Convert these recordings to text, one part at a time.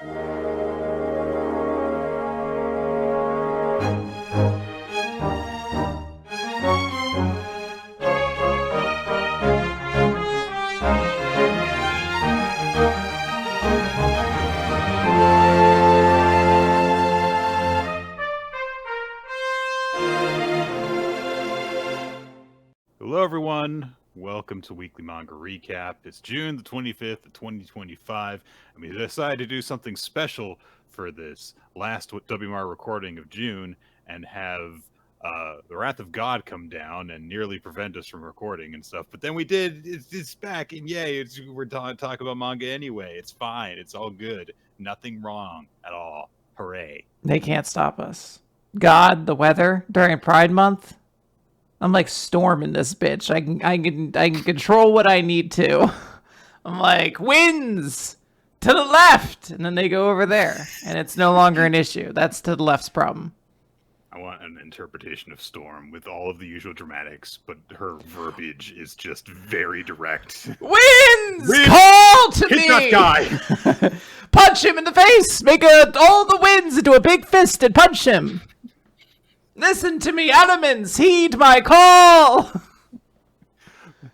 Hello everyone, welcome to Weekly Manga Recap. It's June the 25th of 2025, and we decided to do something special for this last WMR recording of June and have the Wrath of God come down and nearly prevent us from recording and stuff. But then we did, it's back, and yay, we're talking about manga anyway. It's fine, it's all good. Nothing wrong at all. Hooray. They can't stop us. God, the weather during Pride Month. I'm like storming this bitch. I can control what I need to. I'm like, winds to the left, and then they go over there, and it's no longer an issue. That's to the left's problem. I want an interpretation of Storm with all of the usual dramatics, but her verbiage is just very direct. Winds! Call to Hit me! That guy! Punch him in the face! Make all the winds into a big fist and punch him! Listen to me, elements! Heed my call!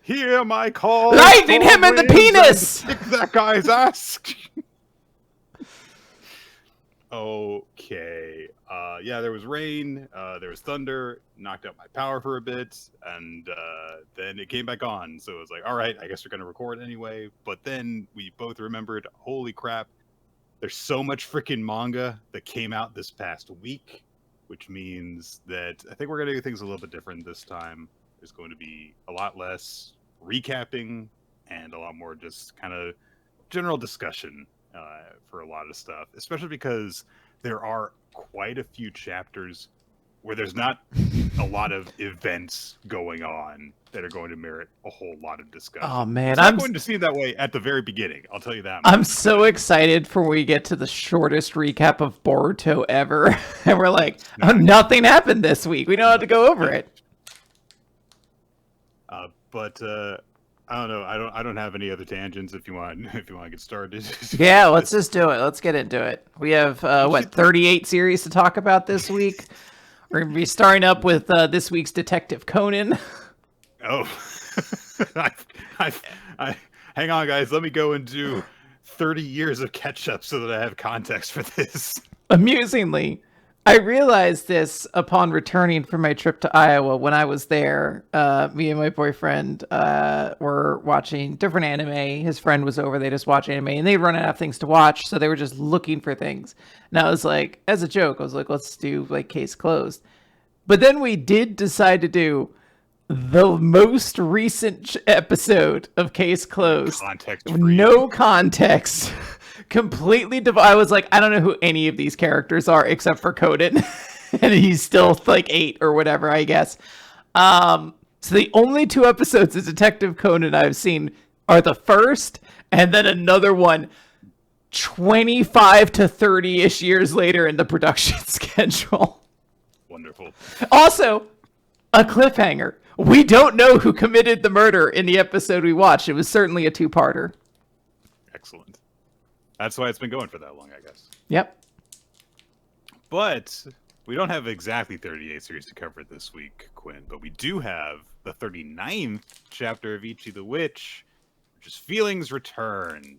Hear my call! Lightning him in the penis! Kick that guy's ass! Okay. Yeah, there was rain, there was thunder, knocked out my power for a bit, and then it came back on. So it was like, all right, I guess we're going to record anyway. But then we both remembered, holy crap, there's so much freaking manga that came out this past week, which means that I think we're going to do things a little bit different this time. There's going to be a lot less recapping and a lot more just kind of general discussion for a lot of stuff, especially because there are quite a few chapters where there's not a lot of events going on that are going to merit a whole lot of discussion. Oh man, I'm going to seem that way at the very beginning. I'll tell you that. I'm so excited for when we get to the shortest recap of Boruto ever, and we're like, oh, nothing happened this week. We don't have to go over it. But I don't know. I don't have any other tangents. If you want to get started. Yeah, let's just do it. Let's get into it. We have 38 series to talk about this week. We're gonna be starting up with this week's Detective Conan. Oh, hang on, guys. Let me go and do 30 years of catch-up so that I have context for this. Amusingly, I realized this upon returning from my trip to Iowa. When I was there, me and my boyfriend were watching different anime. His friend was over. They just watch anime, and they'd run out of things to watch, so they were just looking for things. And I was like, as a joke, I was like, let's do like Case Closed. But then we did decide to do the most recent episode of Case Closed. Context-free. No context. Completely I was like, I don't know who any of these characters are except for Conan. And he's still like 8 or whatever, I guess. So the only 2 episodes of Detective Conan I've seen are the first and then another one 25 to 30-ish years later in the production schedule. Wonderful. Also, a cliffhanger. We don't know who committed the murder in the episode we watched. It was certainly a 2-parter. Excellent. That's why it's been going for that long, I guess. Yep. But we don't have exactly 38 series to cover this week, Quinn. But we do have the 39th chapter of Ichi the Witch, which is Feelings Returned.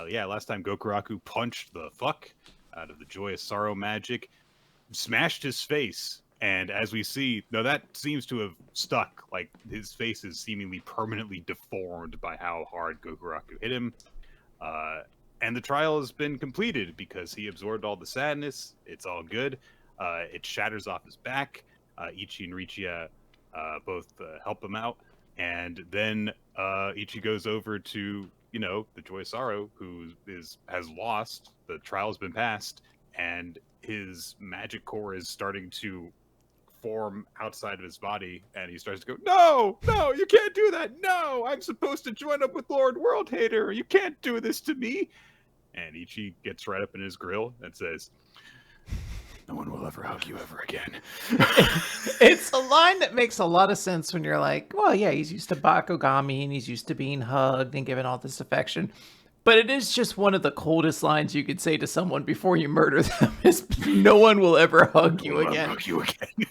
Yeah, last time Gokuraku punched the fuck out of the Joyous Sorrow magic, smashed his face. And as we see, now that seems to have stuck. Like, his face is seemingly permanently deformed by how hard Gokuraku hit him. And the trial has been completed because he absorbed all the sadness. It's all good. It shatters off his back. Ichi and Richiya both help him out. And then Ichi goes over to, the Joyous Sorrow, who has lost. The trial's been passed. And his magic core is starting to form outside of his body, and he starts to go, no, you can't do that. No, I'm supposed to join up with Lord World Hater. You can't do this to me. And Ichi gets right up in his grill and says, no one will ever hug you ever again. It's a line that makes a lot of sense when you're like, well, yeah, he's used to Bakugami and he's used to being hugged and given all this affection. But it is just one of the coldest lines you could say to someone before you murder them. Is no one will ever hug you again. Hug you again.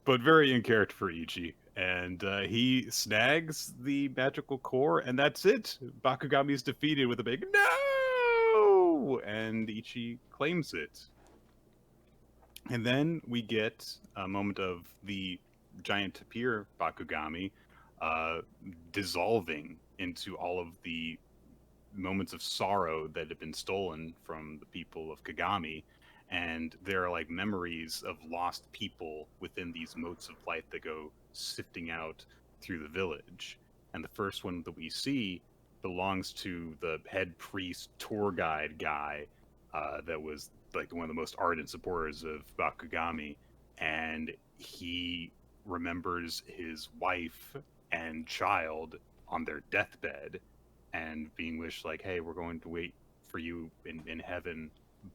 But very in character for Ichi. And he snags the magical core, and that's it. Bakugami is defeated with a big no! And Ichi claims it. And then we get a moment of the giant tapir Bakugami dissolving into all of the moments of sorrow that have been stolen from the people of Kagami. And there are like memories of lost people within these motes of light that go sifting out through the village. And the first one that we see belongs to the head priest tour guide guy that was like one of the most ardent supporters of Bakugami. And he remembers his wife and child on their deathbed and being wished like, hey, we're going to wait for you in heaven,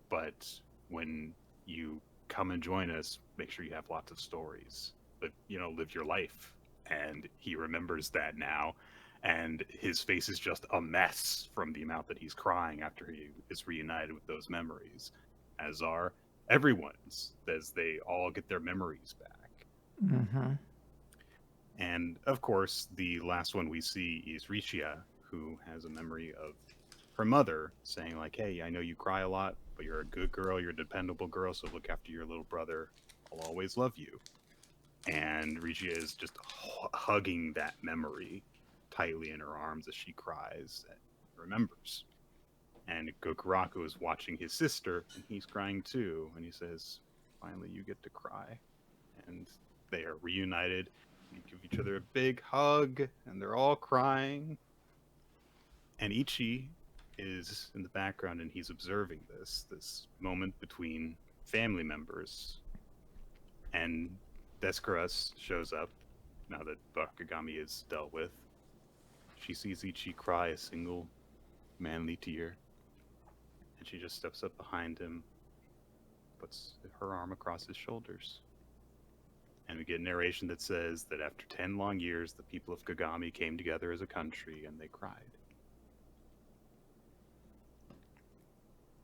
but when you come and join us, make sure you have lots of stories, but live your life. And he remembers that now, and his face is just a mess from the amount that he's crying after he is reunited with those memories, as are everyone's, as they all get their memories back. Mm-hmm. And of course, the last one we see is Richiya, who has a memory of her mother saying like, hey, I know you cry a lot, but you're a good girl, you're a dependable girl, so look after your little brother. I'll always love you. And Richiya is just hugging that memory tightly in her arms as she cries and remembers. And Gokuraku is watching his sister, and he's crying too. And he says, finally you get to cry. And they are reunited. They give each other a big hug, and they're all crying. And Ichi is in the background, and he's observing this moment between family members. And Descaras shows up, now that Bakugami is dealt with. She sees Ichi cry a single manly tear, and she just steps up behind him, puts her arm across his shoulders. And we get narration that says that after 10 long years, the people of Kagami came together as a country, and they cried.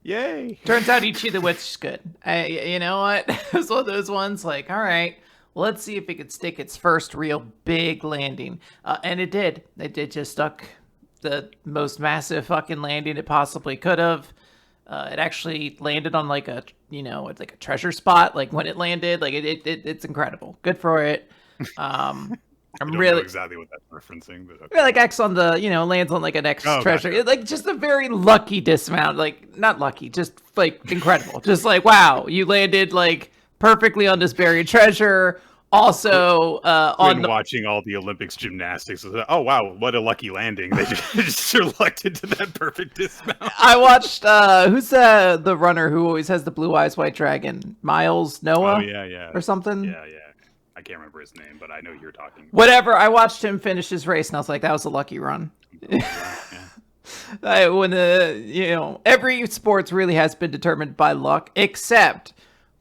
Yay! Turns out Ichi the Witch is good. You know what? It was one of those ones like, all right, well, let's see if it could stick its first real big landing. And it did. It did just stuck the most massive fucking landing it possibly could have. It actually landed on like a, it's like a treasure spot. Like when it landed, like it's incredible. Good for it. I don't know exactly what that's referencing, but okay. Yeah, like X on the, lands on like an X treasure. Gotcha. Like just a very lucky dismount. Like not lucky, just like incredible. Just like, wow, you landed like perfectly on this buried treasure. Also, on watching all the Olympics gymnastics. Oh wow, what a lucky landing! They just lucked into that perfect dismount. I watched who's the runner who always has the blue eyes white dragon? Miles Noah? Oh yeah, or something. Yeah. I can't remember his name, but I know you're talking about. Whatever. I watched him finish his race, and I was like, that was a lucky run. Yeah. When every sports really has been determined by luck, except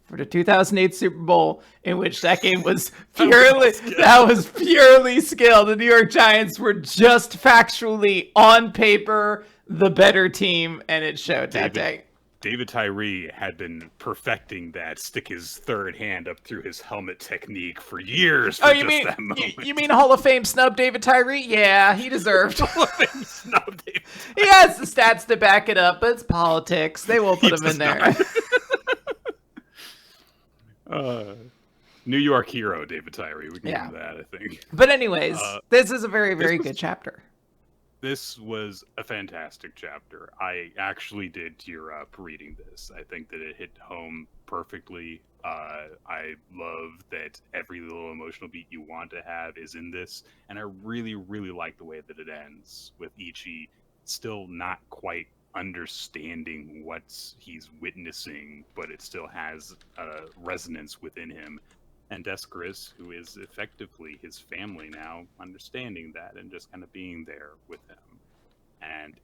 for the 2008 Super Bowl, in which that game was purely skill. The New York Giants were just factually on paper the better team, and it showed that day. David Tyree had been perfecting that stick his third hand up through his helmet technique for years. You mean Hall of Fame snub David Tyree? Yeah, he deserved. Hall of Fame snub David Tyree. He has the stats to back it up, but it's politics. They won't put him in there. New York hero David Tyree. We can do that, I think. But anyways, this is a very, very good chapter. This was a fantastic chapter. I actually did tear up reading this. I think that it hit home perfectly. I love that every little emotional beat you want to have is in this, and I really, really like the way that it ends with Ichi still not quite understanding what he's witnessing, but it still has a resonance within him. And Descaras, who is effectively his family now, understanding that and just kind of being there with him. And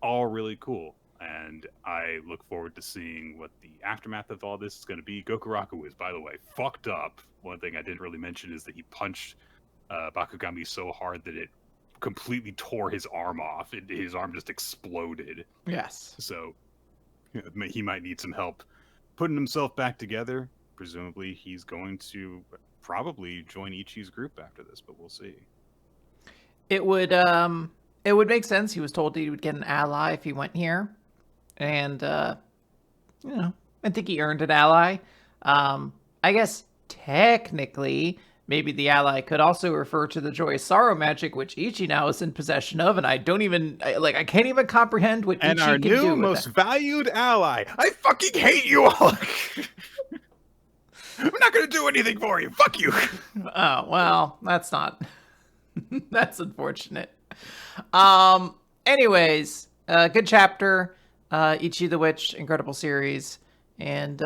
all really cool. And I look forward to seeing what the aftermath of all this is going to be. Gokuraku is, by the way, fucked up. One thing I didn't really mention is that he punched Bakugami so hard that it completely tore his arm off. His arm just exploded. Yes. So he might need some help putting himself back together. Presumably, he's going to probably join Ichi's group after this, but we'll see. It would make sense. He was told he would get an ally if he went here, and you know, I think he earned an ally. I guess technically, maybe the ally could also refer to the Joy of Sorrow magic, which Ichi now is in possession of, and I can't even comprehend what And Ichi our can do new with most that. valued ally. I fucking hate you all. I'm not gonna do anything for you. Fuck you. Oh well, that's not. That's unfortunate. Anyways, good chapter. Ichi the Witch, incredible series, and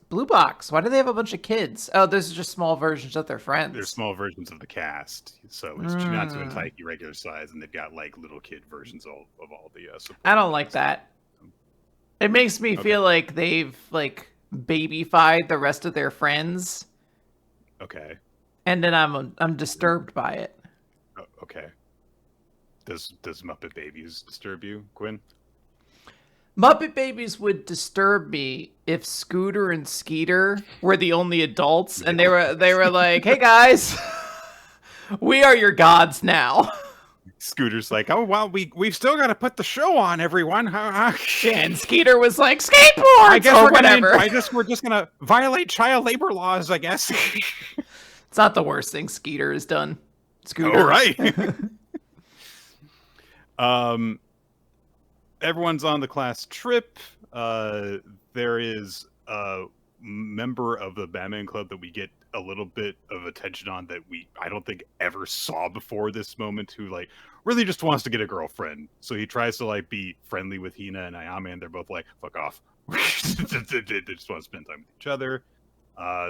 Blue Box. Why do they have a bunch of kids? Oh, those are just small versions of their friends. They're small versions of the cast, so it's Chinatsu and Taiki regular size, and they've got like little kid versions of all the. I don't like that. It makes me feel like they've like babyfied the rest of their friends. Okay. And then I'm disturbed by it. Oh, okay. Does Muppet Babies disturb you, Quinn? Muppet Babies would disturb me if Scooter and Skeeter were the only adults, and they were like, "Hey guys, we are your gods now." Scooter's like, "Oh well, we've still got to put the show on, everyone." And Skeeter was like, "Skateboards!" I guess we're just gonna violate child labor laws. I guess. It's not the worst thing Skeeter has done. Scooter, all right. Everyone's on the class trip. There is a member of the Batman Club that we get a little bit of attention on that I don't think ever saw before this moment, who like really just wants to get a girlfriend. So he tries to like be friendly with Hina and Ayame, and they're both like, fuck off. They just want to spend time with each other.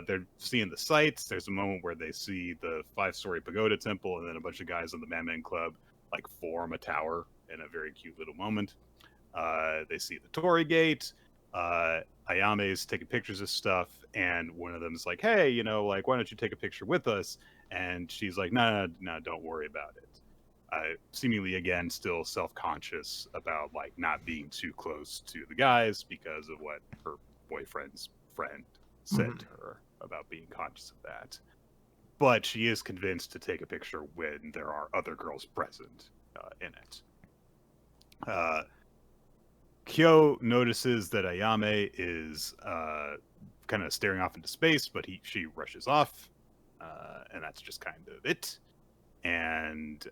They're seeing the sights. There's a moment where they see the 5-story pagoda temple, and then a bunch of guys on the Batman Club like form a tower in a very cute little moment. They see the Torii Gate. Ayame's taking pictures of stuff, and one of them is like, "Hey, you know, like, why don't you take a picture with us?" And she's like, "No, don't worry about it." Seemingly, again, still self-conscious about like not being too close to the guys because of what her boyfriend's friend said to her about being conscious of that. But she is convinced to take a picture when there are other girls present in it. Kyo notices that Ayame is kind of staring off into space, but she rushes off, and that's just kind of it. And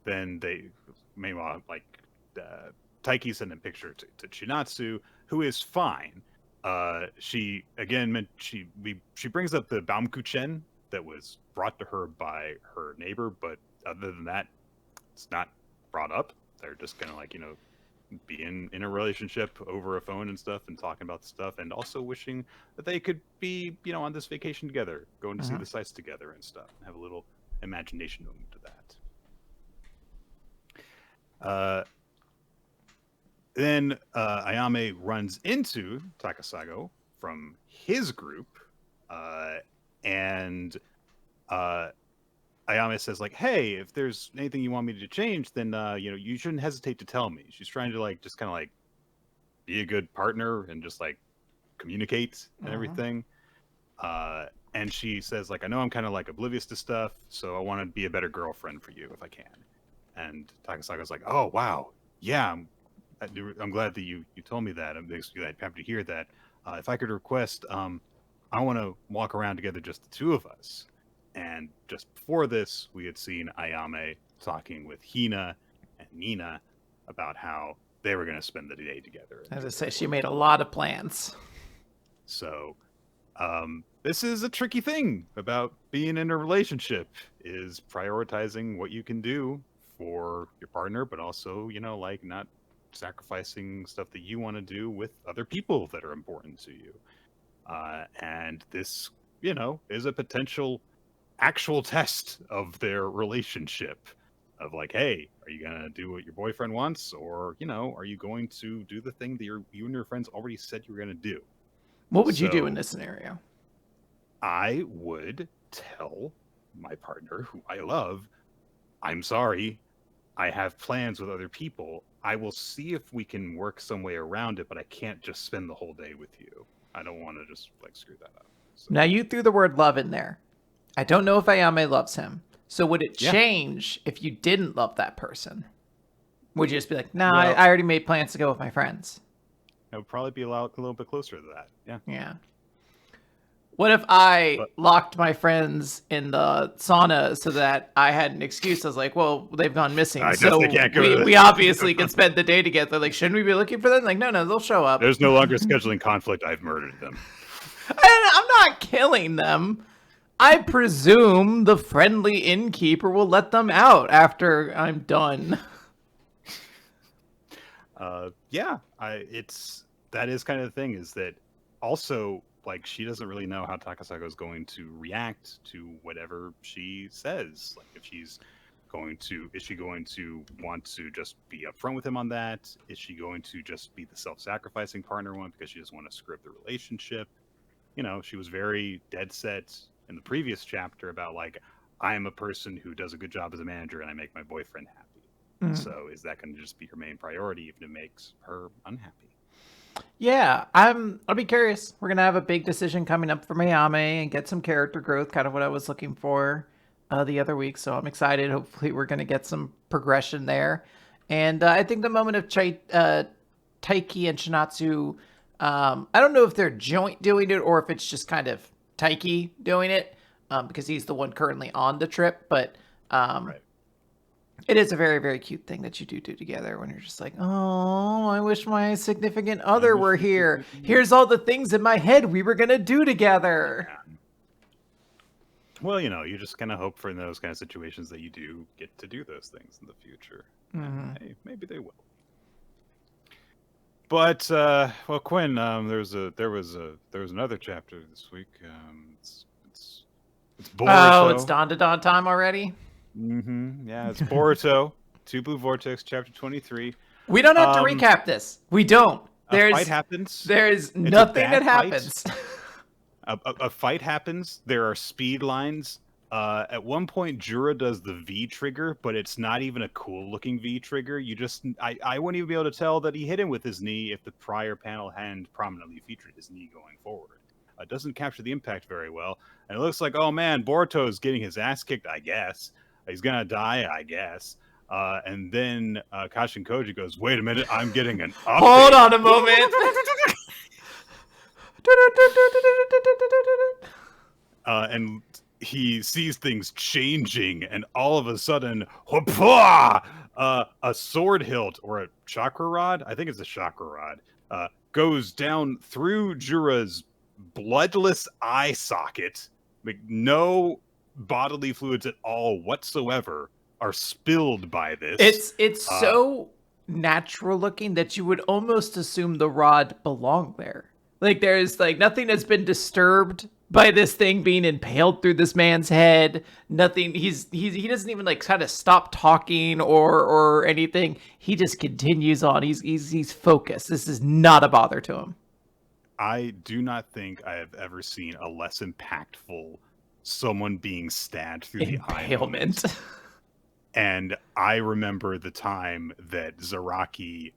then meanwhile, like Taiki sent a picture to Chinatsu, who is fine. She brings up the Baumkuchen that was brought to her by her neighbor, but other than that, it's not brought up. They're just gonna like, you know, be in a relationship over a phone and stuff and talking about stuff, and also wishing that they could be, you know, on this vacation together, going to see the sights together and stuff, and have a little imagination moment to that. Then Ayame runs into Takasago from his group, and Ayame says like, "Hey, if there's anything you want me to change, then you know, you shouldn't hesitate to tell me." She's trying to like just kind of like be a good partner and just like communicate and everything. And she says like, "I know I'm kind of like oblivious to stuff, so I want to be a better girlfriend for you if I can." And Takasago's like, "Oh wow, yeah, I'm glad that you told me that. I'm happy to hear that. If I could request, I want to walk around together, just the two of us." And just before this, we had seen Ayame talking with Hina and Nina about how they were going to spend the day together. As I say, she made a lot of plans. So this is a tricky thing about being in a relationship, is prioritizing what you can do for your partner, but also, you know, like not sacrificing stuff that you want to do with other people that are important to you. And this, you know, is a potential actual test of their relationship, of like, hey, are you gonna do what your boyfriend wants, or, you know, are you going to do the thing that you and your friends already said you were gonna do? What would you do in this scenario? I would tell my partner, who I love, I'm sorry, I have plans with other people. I will see if we can work some way around it, but I can't just spend the whole day with you. I don't want to just like screw that up. So, Now you threw the word love in there. I don't know if Ayame loves him. So would it change if you didn't love that person? Would you just be like, nah, Well, I already made plans to go with my friends? it would probably be a little bit closer to that. Yeah. Yeah. What if I locked my friends in the sauna so that I had an excuse? I was like, well, they've gone missing. So we obviously can spend the day together. Like, shouldn't we be looking for them? Like, no, they'll show up. There's no longer scheduling conflict. I've murdered them. I'm not killing them. I presume the friendly innkeeper will let them out after I'm done. That is kind of the thing, is that also, like, she doesn't really know how Takasago is going to react to whatever she says. Like, is she going to want to just be upfront with him on that? Is she going to just be the self-sacrificing partner one because she doesn't want to screw up the relationship? You know, she was very dead set in the previous chapter about, like, I am a person who does a good job as a manager and I make my boyfriend happy. So is that going to just be her main priority even if it makes her unhappy? Yeah, I'll be curious. We're gonna have a big decision coming up for Ayame and get some character growth, kind of what I was looking for the other week. So I'm excited. Hopefully we're gonna get some progression there. And I think the moment of Taiki and Shinatsu, I don't know if they're joint doing it or if it's just kind of Taiki doing it, because he's the one currently on the trip. But Right. it is a very, very cute thing that you do together when you're just like, oh, I wish my significant other were here. Here's all the things in my head we were going to do together. Yeah. Well, you know, you just kind of hope for in those kind of situations that you do get to do those things in the future. Hey, maybe they will. But well, Quinn, there was another chapter this week. It's Boruto. Oh, it's Dandadan time already? Yeah, it's Boruto, 2 Blue Vortex, chapter 23. We don't have to recap this. We don't. A fight happens. There's nothing that happens. A fight happens. There are speed lines. At one point, Jura does the V trigger, but it's not even a cool-looking V trigger. I wouldn't even be able to tell that he hit him with his knee if the prior panel hadn't prominently featured his knee going forward. It doesn't capture the impact very well, and it looks like, oh man, Boruto is getting his ass kicked, I guess. He's gonna die, I guess. And then Kashin Koji goes, wait a minute, I'm getting an update. Hold on a moment. And he sees things changing, and all of a sudden, a sword hilt, or a chakra rod, I think it's a chakra rod, goes down through Jura's bloodless eye socket. Like, no bodily fluids at all whatsoever are spilled by this. It's so natural looking that you would almost assume the rod belonged there. Like, there's like nothing has been disturbed by this thing being impaled through this man's head. Nothing. He doesn't even like kind of stop talking or anything. He just continues on. He's focused. This is not a bother to him. I do not think I have ever seen a less impactful someone being stabbed through the impalement. And I remember the time that Zaraki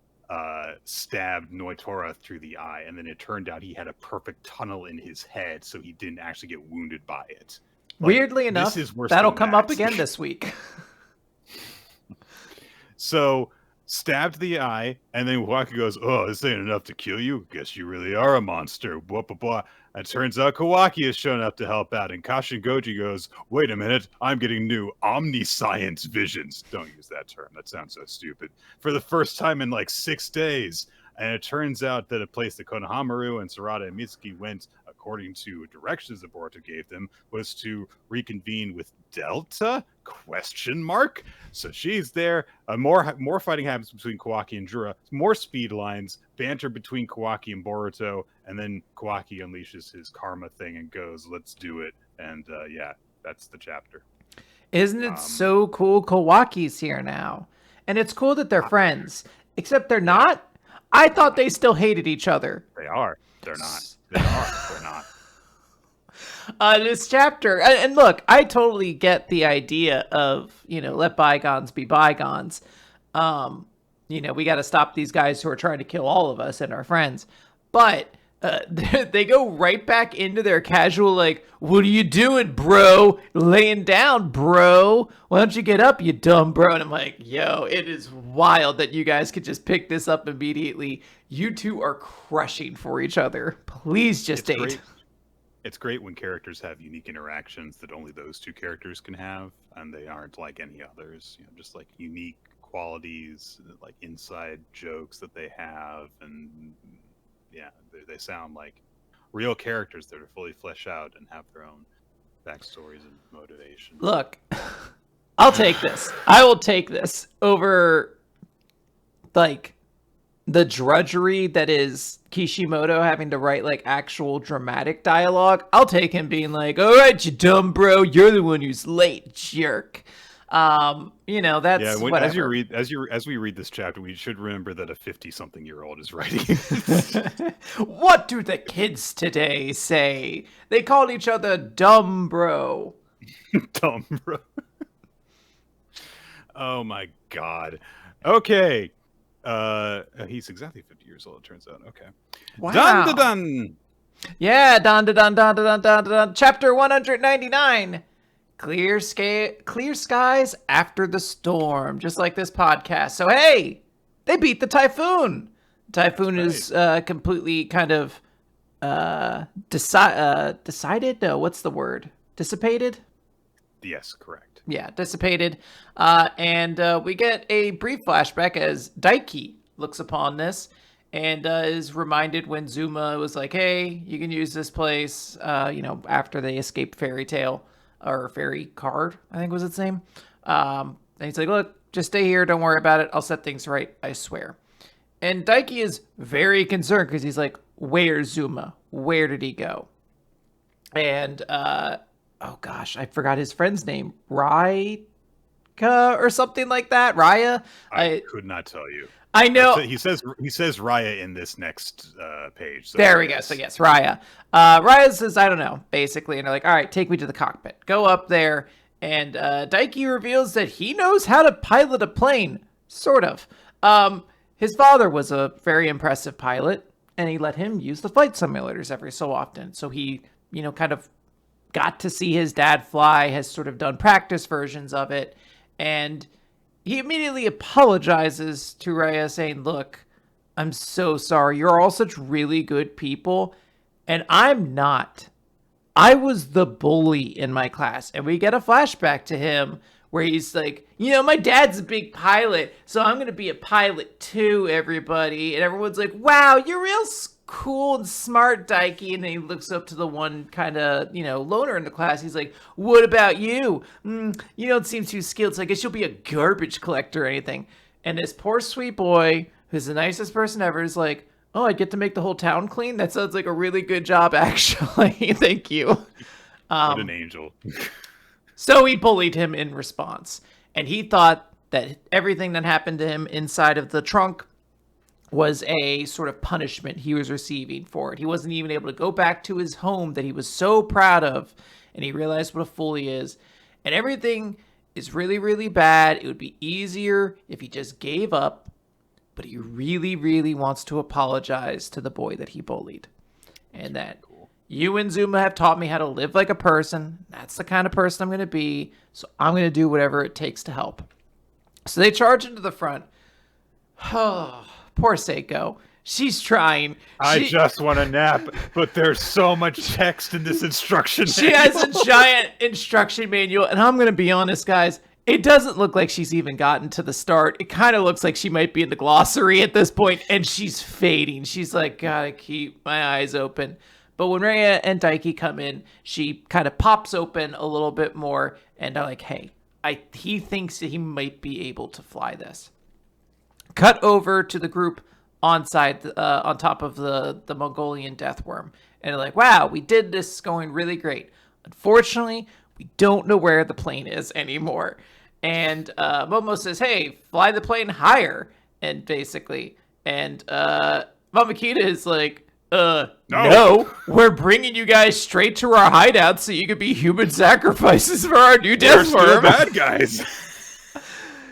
stabbed Noitora through the eye, and then it turned out he had a perfect tunnel in his head, so he didn't actually get wounded by it. Like, weirdly enough, that'll come up again this week. So, stabbed the eye, and then Kawaki goes, oh, this ain't enough to kill you? Guess you really are a monster. Blah, blah, blah. And it turns out Kawaki has shown up to help out, and Kashin Goji goes, wait a minute, I'm getting new omniscience visions. Don't use that term, that sounds so stupid. For the first time in like 6 days. And it turns out that a place that Konohamaru and Sarada and Mitsuki went, according to directions that Boruto gave them, was to reconvene with Delta? ? So she's there. More fighting happens between Kawaki and Jura. More speed lines, banter between Kawaki and Boruto, and then Kawaki unleashes his karma thing and goes, let's do it. And yeah, that's the chapter. Isn't it so cool? Kawaki's here now. And it's cool that they're friends, except they're not. I thought they still hated each other. They are. They're not. They are. They're not. This chapter. And look, I totally get the idea of, let bygones be bygones. We got to stop these guys who are trying to kill all of us and our friends. But they go right back into their casual, like, what are you doing, bro? Laying down, bro. Why don't you get up, you dumb bro? And I'm like, yo, it is wild that you guys could just pick this up immediately. You two are crushing for each other. Please just date. It's great when characters have unique interactions that only those two characters can have, and they aren't like any others. Just like unique qualities, like inside jokes that they have, and yeah, they sound like real characters that are fully fleshed out and have their own backstories and motivation. Look, I'll take this. I will take this over, like, the drudgery that is Kishimoto having to write, like, actual dramatic dialogue. I'll take him being like, all right, you dumb bro, you're the one who's late, jerk. That's whatever. As we read this chapter, we should remember that a 50-something-year-old is writing. What do the kids today say? They call each other dumb bro. Dumb bro. Oh my god. Okay. He's exactly 50 years old, it turns out. Okay. Wow. Dandadan. Yeah, Dandadan. Chapter 199. Clear skies after the storm, just like this podcast. So, hey, they beat the typhoon. Typhoon is completely kind of decided? No, what's the word? Dissipated? Yes, correct. Yeah, dissipated. And we get a brief flashback as Daiki looks upon this and is reminded when Zuma was like, hey, you can use this place, after they escaped Fairy Tail. Or Fairy Card, I think was its name. And he's like, look, just stay here. Don't worry about it. I'll set things right. I swear. And Daiki is very concerned because he's like, where's Zuma? Where did he go? And, oh gosh, I forgot his friend's name. Raika or something like that. Raya? I could not tell you. I know. He says Raya in this next page. So there we go. So yes, Raya. Raya says, I don't know, basically. And they're like, all right, take me to the cockpit. Go up there. And Daiki reveals that he knows how to pilot a plane. Sort of. His father was a very impressive pilot. And he let him use the flight simulators every so often. So he, kind of got to see his dad fly, has sort of done practice versions of it. And he immediately apologizes to Raya, saying, look, I'm so sorry. You're all such really good people, and I'm not. I was the bully in my class. And we get a flashback to him where he's like, my dad's a big pilot, so I'm going to be a pilot too, everybody. And everyone's like, wow, you're real cool and smart, Daiki. And then he looks up to the one kind of, loner in the class. He's like, what about you? You don't seem too skilled, so I guess you'll be a garbage collector or anything. And this poor sweet boy, who's the nicest person ever, is like, oh, I get to make the whole town clean? That sounds like a really good job, actually. Thank you. What an angel. So he bullied him in response. And he thought that everything that happened to him inside of the trunk was a sort of punishment he was receiving for it. He wasn't even able to go back to his home that he was so proud of, and he realized what a fool he is. And everything is really, really bad. It would be easier if he just gave up, but he really, really wants to apologize to the boy that he bullied. And that you and Zuma have taught me how to live like a person. That's the kind of person I'm going to be, so I'm going to do whatever it takes to help. So they charge into the front. Oh, poor Seiko. She's trying. I just want a nap, but there's so much text in this instruction manual. She has a giant instruction manual, and I'm going to be honest, guys. It doesn't look like she's even gotten to the start. It kind of looks like she might be in the glossary at this point, and she's fading. She's like, gotta keep my eyes open. But when Raya and Daiki come in, she kind of pops open a little bit more, and I'm like, hey, he thinks that he might be able to fly this. Cut over to the group on top of the Mongolian death worm. And they're like, wow, we did this, going really great. Unfortunately, we don't know where the plane is anymore. And Momo says, hey, fly the plane higher. And basically, and Mamakita is like, No, we're bringing you guys straight to our hideout so you could be human sacrifices for our new We're death still worm. bad guys.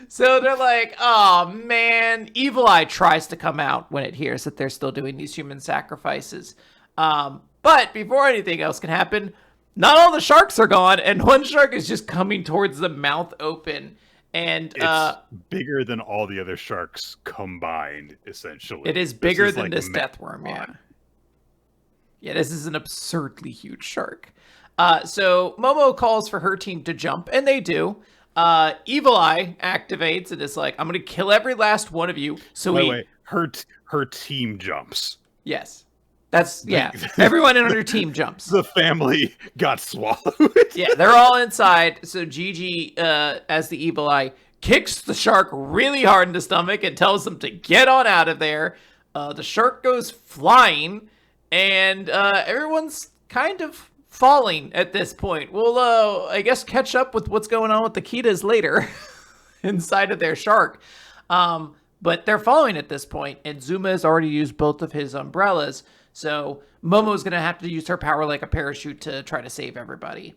So they're like, oh man, Evil Eye tries to come out when it hears that they're still doing these human sacrifices. But before anything else can happen, not all the sharks are gone, and one shark is just coming towards the mouth open. And It's bigger than all the other sharks combined, essentially. it is bigger than like this death worm, yeah. Yeah, this is an absurdly huge shark. So Momo calls for her team to jump, and they do. Evil Eye activates and is like, I'm going to kill every last one of you. So wait, her team jumps. Yes. That's, yeah. Everyone in her team jumps. The family got swallowed. Yeah, they're all inside. So Gigi, as the Evil Eye, kicks the shark really hard in the stomach and tells them to get on out of there. The shark goes flying, and everyone's kind of falling at this point. We'll, I guess, catch up with what's going on with the Kitas later inside of their shark. But they're falling at this point, and Zuma has already used both of his umbrellas. So Momo's going to have to use her power like a parachute to try to save everybody.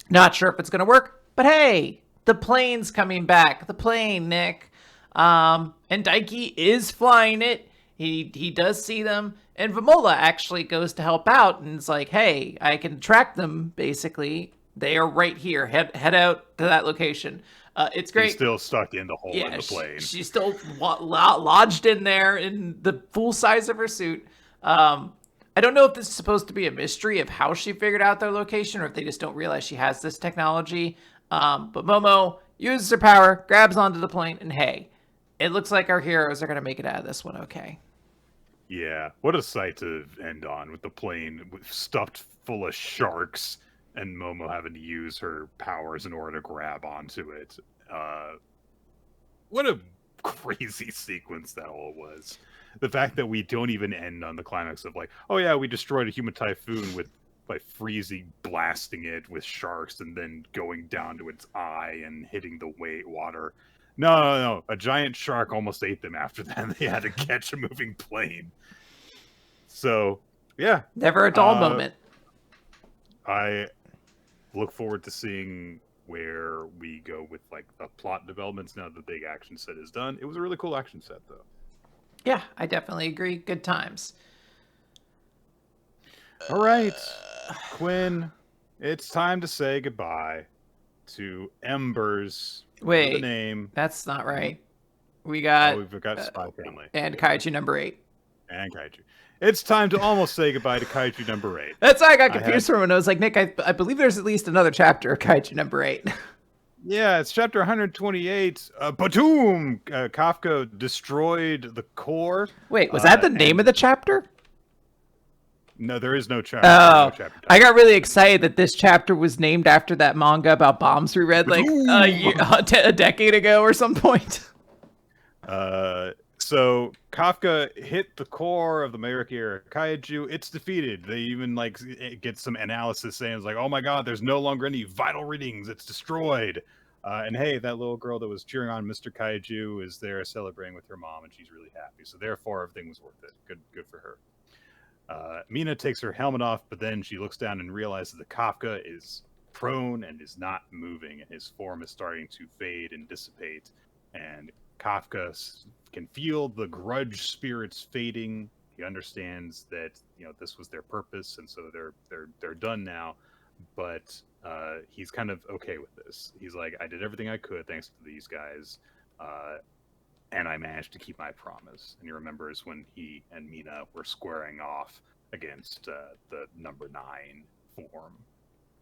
Not sure if it's going to work, but hey, the plane's coming back. The plane, Nick. And Daiki is flying it. He does see them. And Vamola actually goes to help out and is like, hey, I can track them, basically. They are right here. Head out to that location. It's great. She's still stuck in the hole in the plane. She's still lodged in there in the full size of her suit. I don't know if this is supposed to be a mystery of how she figured out their location or if they just don't realize she has this technology. But Momo uses her power, grabs onto the plane, and hey, it looks like our heroes are going to make it out of this one okay. Yeah, what a sight to end on, with the plane stuffed full of sharks and Momo having to use her powers in order to grab onto it. What a crazy sequence that all was. The fact that we don't even end on the climax of like, oh yeah, we destroyed a human typhoon by freezing, blasting it with sharks and then going down to its eye and hitting the water. No. A giant shark almost ate them after that. They had to catch a moving plane. So, yeah. Never a dull moment. I look forward to seeing where we go with like the plot developments now that the big action set is done. It was a really cool action set, though. Yeah, I definitely agree. Good times. All right, Quinn, it's time to say goodbye to Embers. Wait, the name. That's not right. We've got Spy Family. And Kaiju number 8. And Kaiju. It's time to almost say goodbye to Kaiju number 8. That's why I got confused for when I was like, Nick, I believe there's at least another chapter of Kaiju number 8. Yeah, it's chapter 128. Batum! Kafka destroyed the core. Wait, was that the name of the chapter? No, there is no chapter. Oh, no chapter. I got really excited that this chapter was named after that manga about bombs we read like a decade ago or some point. So Kafka hit the core of the Marriagetoxin Kaiju. It's defeated. They even like get some analysis saying it's like, oh my god, there's no longer any vital readings. It's destroyed. And hey, that little girl that was cheering on Mr. Kaiju is there celebrating with her mom, and she's really happy. So therefore, everything was worth it. Good for her. Mina takes her helmet off, but then she looks down and realizes that Kafka is prone and is not moving, and his form is starting to fade and dissipate. And Kafka can feel the grudge spirits fading. He understands that this was their purpose, and so they're done now. But he's kind of okay with this. He's like, I did everything I could thanks to these guys, and I managed to keep my promise. And he remembers when he and Mina were squaring off against the number 9 form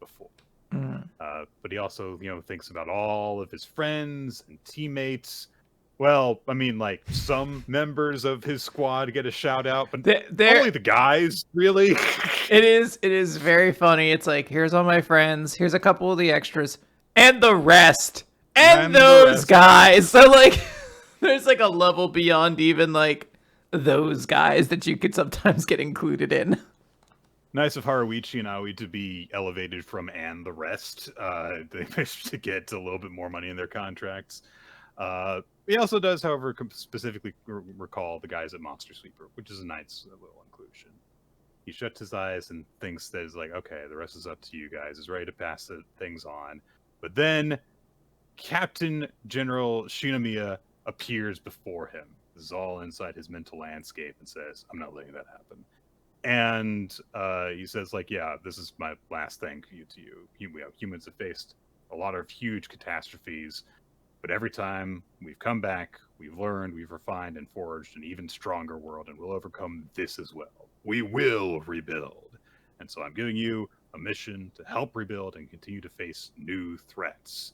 before. But he also, thinks about all of his friends and teammates. Well, I mean, like, some members of his squad get a shout out, but only the guys, really. It is very funny. It's like, here's all my friends, here's a couple of the extras, and the rest, and those guys. So, like, there's, like, a level beyond even, like, those guys that you could sometimes get included in. Nice of Haruichi and Aoi to be elevated from and the rest. They managed to get a little bit more money in their contracts. He also does, however, specifically recall the guys at Monster Sweeper, which is a nice little inclusion. He shuts his eyes and thinks that it's like, okay, the rest is up to you guys. Is ready to pass the things on. But then Captain General Shinomiya appears before him. This is all inside his mental landscape and says, I'm not letting that happen. And he says, like, yeah, this is my last thank you to you. Humans have faced a lot of huge catastrophes, but every time we've come back, we've learned, we've refined and forged an even stronger world, and we'll overcome this as well. We will rebuild. And so I'm giving you a mission to help rebuild and continue to face new threats.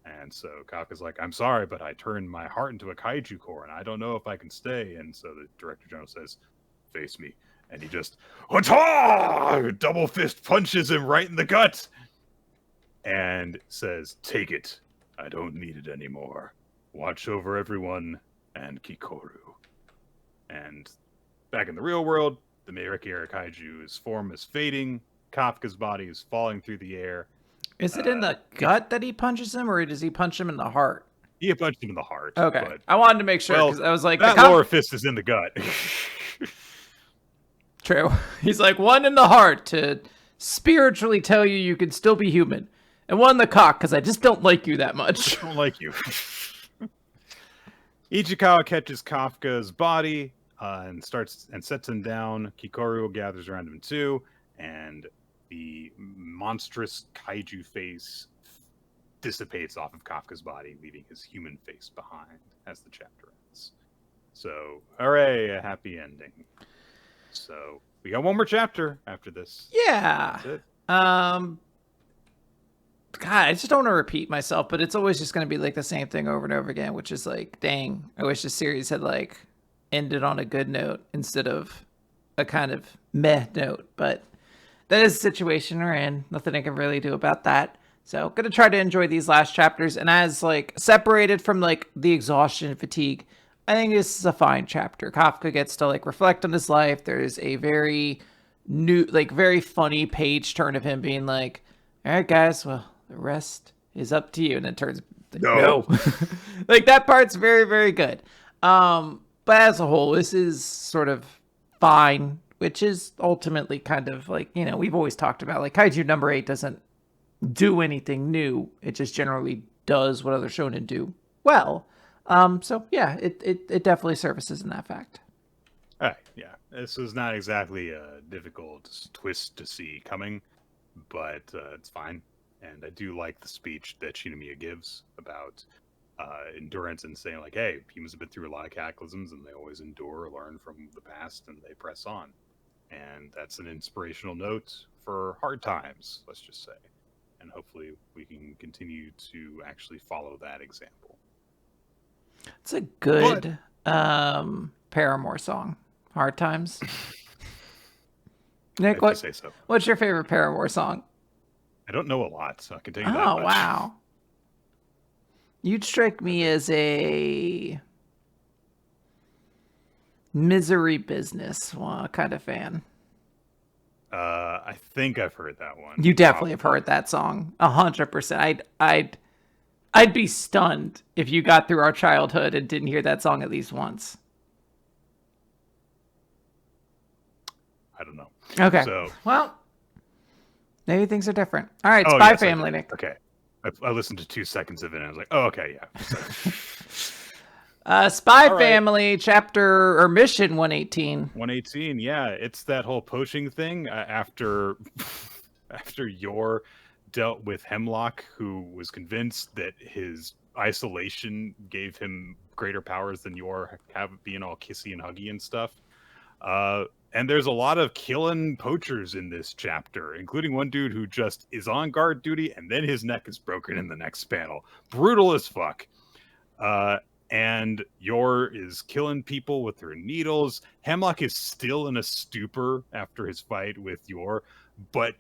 And so Kafka's like, I'm sorry, but I turned my heart into a kaiju core, and I don't know if I can stay. And so the Director General says, face me. And he just, double fist punches him right in the gut and says, take it. I don't need it anymore. Watch over everyone and Kikoru. And back in the real world, the Marriagetoxin Kaiju's form is fading. Kafka's body is falling through the air. Is it in the gut that he punches him, or does he punch him in the heart? He punched him in the heart. Okay. But, I wanted to make sure, because I was like... that lower fist is in the gut. True. He's like, one in the heart to spiritually tell you can still be human. And one in the cock, because I just don't like you that much. I don't like you. Ichikawa catches Kafka's body and sets him down. Kikoru gathers around him too, and the monstrous kaiju face dissipates off of Kafka's body, leaving his human face behind as the chapter ends. So, hooray, a happy ending. So, we got one more chapter after this. Yeah. That's it. God, I just don't want to repeat myself, but it's always just going to be like the same thing over and over again, which is like, dang, I wish the series had like ended on a good note instead of a kind of meh note. But that is the situation we're in. Nothing I can really do about that. So going to try to enjoy these last chapters. And as like separated from like the exhaustion and fatigue, I think this is a fine chapter. Kafka gets to like reflect on his life. There's a very new, like very funny page turn of him being like, all right, guys, well, the rest is up to you. And it turns like, no. Like that part's very, very good. But as a whole, this is sort of fine, which is ultimately kind of like, you know, we've always talked about like Kaiju number 8 doesn't do anything new. It just generally does what other shonen do well. So yeah, it definitely services in that fact. All right, yeah. This is not exactly a difficult twist to see coming, but it's fine. And I do like the speech that Shinomiya gives about endurance and saying like, hey, humans have been through a lot of cataclysms and they always endure, learn from the past, and they press on. And that's an inspirational note for hard times, let's just say. And hopefully we can continue to actually follow that example. It's a good Paramore song. Hard Times. Nick, what's your favorite Paramore song? I don't know a lot, so I can tell you that much. Oh, wow. You'd strike me as a Misery Business kind of fan. I think I've heard that one. You definitely have heard that song. 100%. I'd be stunned if you got through our childhood and didn't hear that song at least once. I don't know. Okay. So, well, maybe things are different. All right, Spy yes, Family, Nick. Okay. I listened to 2 seconds of it and I was like, oh, okay, yeah. Spy Family, chapter or mission 118. 118, yeah. It's that whole poaching thing after Yor dealt with Hemlock, who was convinced that his isolation gave him greater powers than Yor, being all kissy and huggy and stuff. And there's a lot of killing poachers in this chapter, including one dude who just is on guard duty and then his neck is broken in the next panel. Brutal as fuck. And Yor is killing people with her needles. Hemlock is still in a stupor after his fight with Yor, but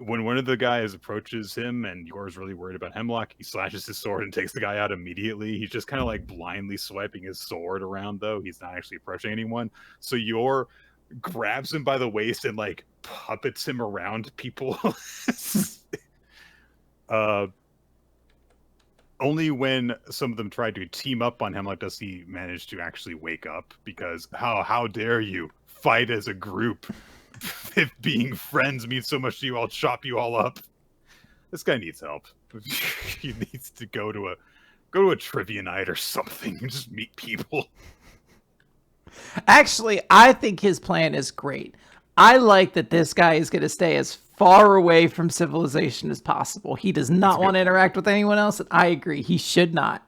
when one of the guys approaches him and Yor's really worried about Hemlock, he slashes his sword and takes the guy out immediately. He's just kind of like blindly swiping his sword around, though. He's not actually approaching anyone. So Yor grabs him by the waist and like puppets him around people. Only when some of them tried to team up on Hemlock does he manage to actually wake up, because how dare you fight as a group. if being friends means so much to you, I'll chop you all up. This guy needs help. He needs to go to a trivia night or something and just meet people. Actually, I think his plan is great. I like that this guy is going to stay as far away from civilization as possible. He does not want to interact with anyone else, and I agree. He should not.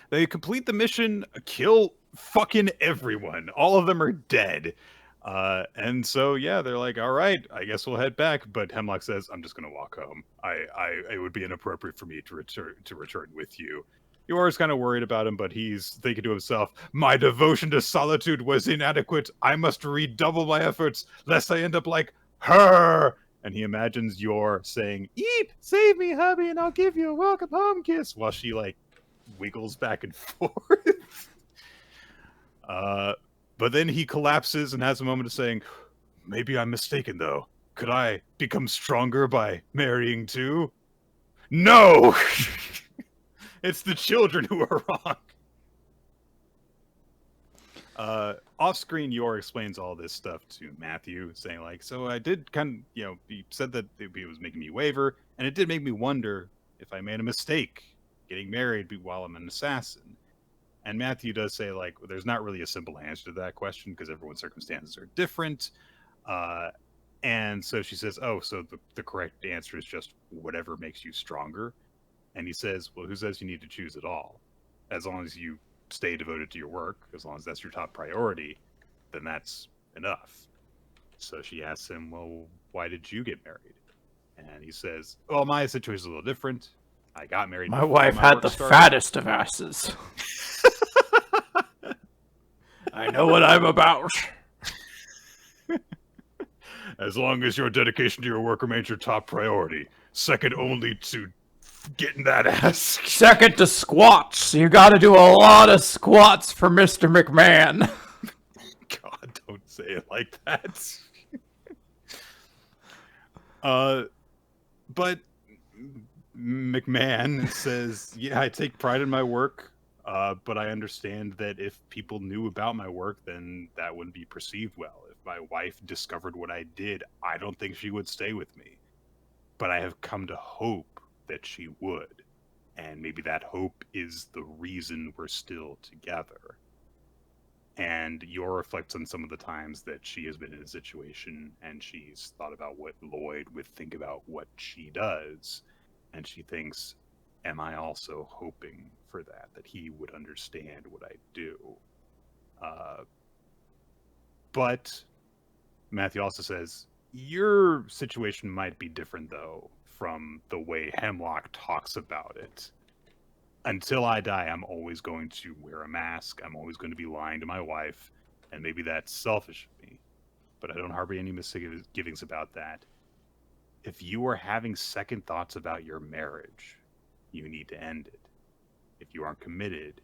They complete the mission, kill fucking everyone. All of them are dead. And so, yeah, they're like, all right, I guess we'll head back. But Hemlock says, I'm just going to walk home. It would be inappropriate for me to return with you. Yora's kind of worried about him, but he's thinking to himself, my devotion to solitude was inadequate. I must redouble my efforts, lest I end up like her. And he imagines Yor saying, eep, save me, hubby, and I'll give you a welcome home kiss, while she, like, wiggles back and forth. But then he collapses and has a moment of saying, maybe I'm mistaken, though. Could I become stronger by marrying too? No! It's the children who are wrong. Off-screen, Yor explains all this stuff to Matthew, saying, like, so I did kind of, he said that it was making me waver, and it did make me wonder if I made a mistake getting married while I'm an assassin. And Matthew does say, like, there's not really a simple answer to that question because everyone's circumstances are different. And so she says, oh, so the correct answer is just whatever makes you stronger. And he says, well, who says you need to choose at all? As long as you stay devoted to your work, as long as that's your top priority, then that's enough. So she asks him, well, why did you get married? And he says, well, my situation's a little different. I got married. My wife had the fattest of asses. I know what I'm about. As long as your dedication to your work remains your top priority, second only to getting that ass. Second to squats. You got to do a lot of squats for Mr. McMahon. God, don't say it like that. But McMahon says, yeah, I take pride in my work, but I understand that if people knew about my work, then that wouldn't be perceived well. If my wife discovered what I did, I don't think she would stay with me. But I have come to hope that she would. And maybe that hope is the reason we're still together. And Yor reflects on some of the times that she has been in a situation and she's thought about what Lloyd would think about what she does. And she thinks, am I also hoping for that he would understand what I do? But Matthew also says, your situation might be different, though, from the way Hemlock talks about it. Until I die, I'm always going to wear a mask. I'm always going to be lying to my wife. And maybe that's selfish of me. But I don't harbor any misgivings about that. If you are having second thoughts about your marriage, you need to end it. If you aren't committed,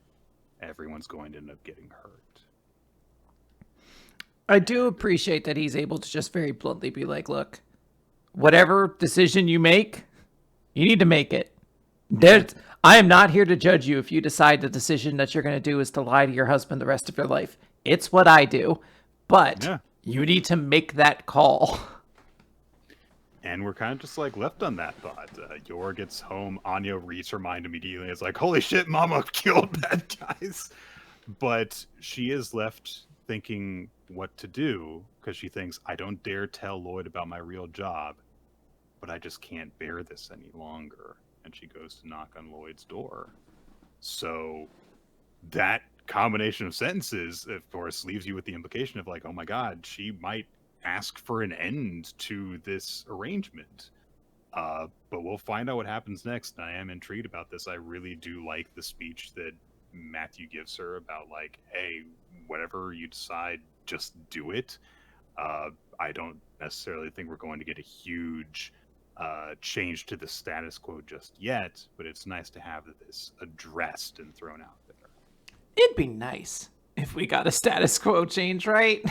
everyone's going to end up getting hurt. I do appreciate that he's able to just very bluntly be like, look, whatever decision you make, you need to make it. I am not here to judge you if you decide the decision that you're going to do is to lie to your husband the rest of your life. It's what I do. But you need to make that call. And we're kind of just like left on that thought. Yor gets home. Anya reads her mind immediately. It's like, holy shit, Mama killed bad guys. But she is left thinking what to do because she thinks, I don't dare tell Lloyd about my real job, but I just can't bear this any longer. And she goes to knock on Lloyd's door. So that combination of sentences, of course, leaves you with the implication of like, oh my God, she might ask for an end to this arrangement. But we'll find out what happens next. And I am intrigued about this. I really do like the speech that Matthew gives her about like, hey, whatever you decide, just do it. I don't necessarily think we're going to get a huge change to the status quo just yet, but it's nice to have this addressed and thrown out there. It'd be nice if we got a status quo change, right?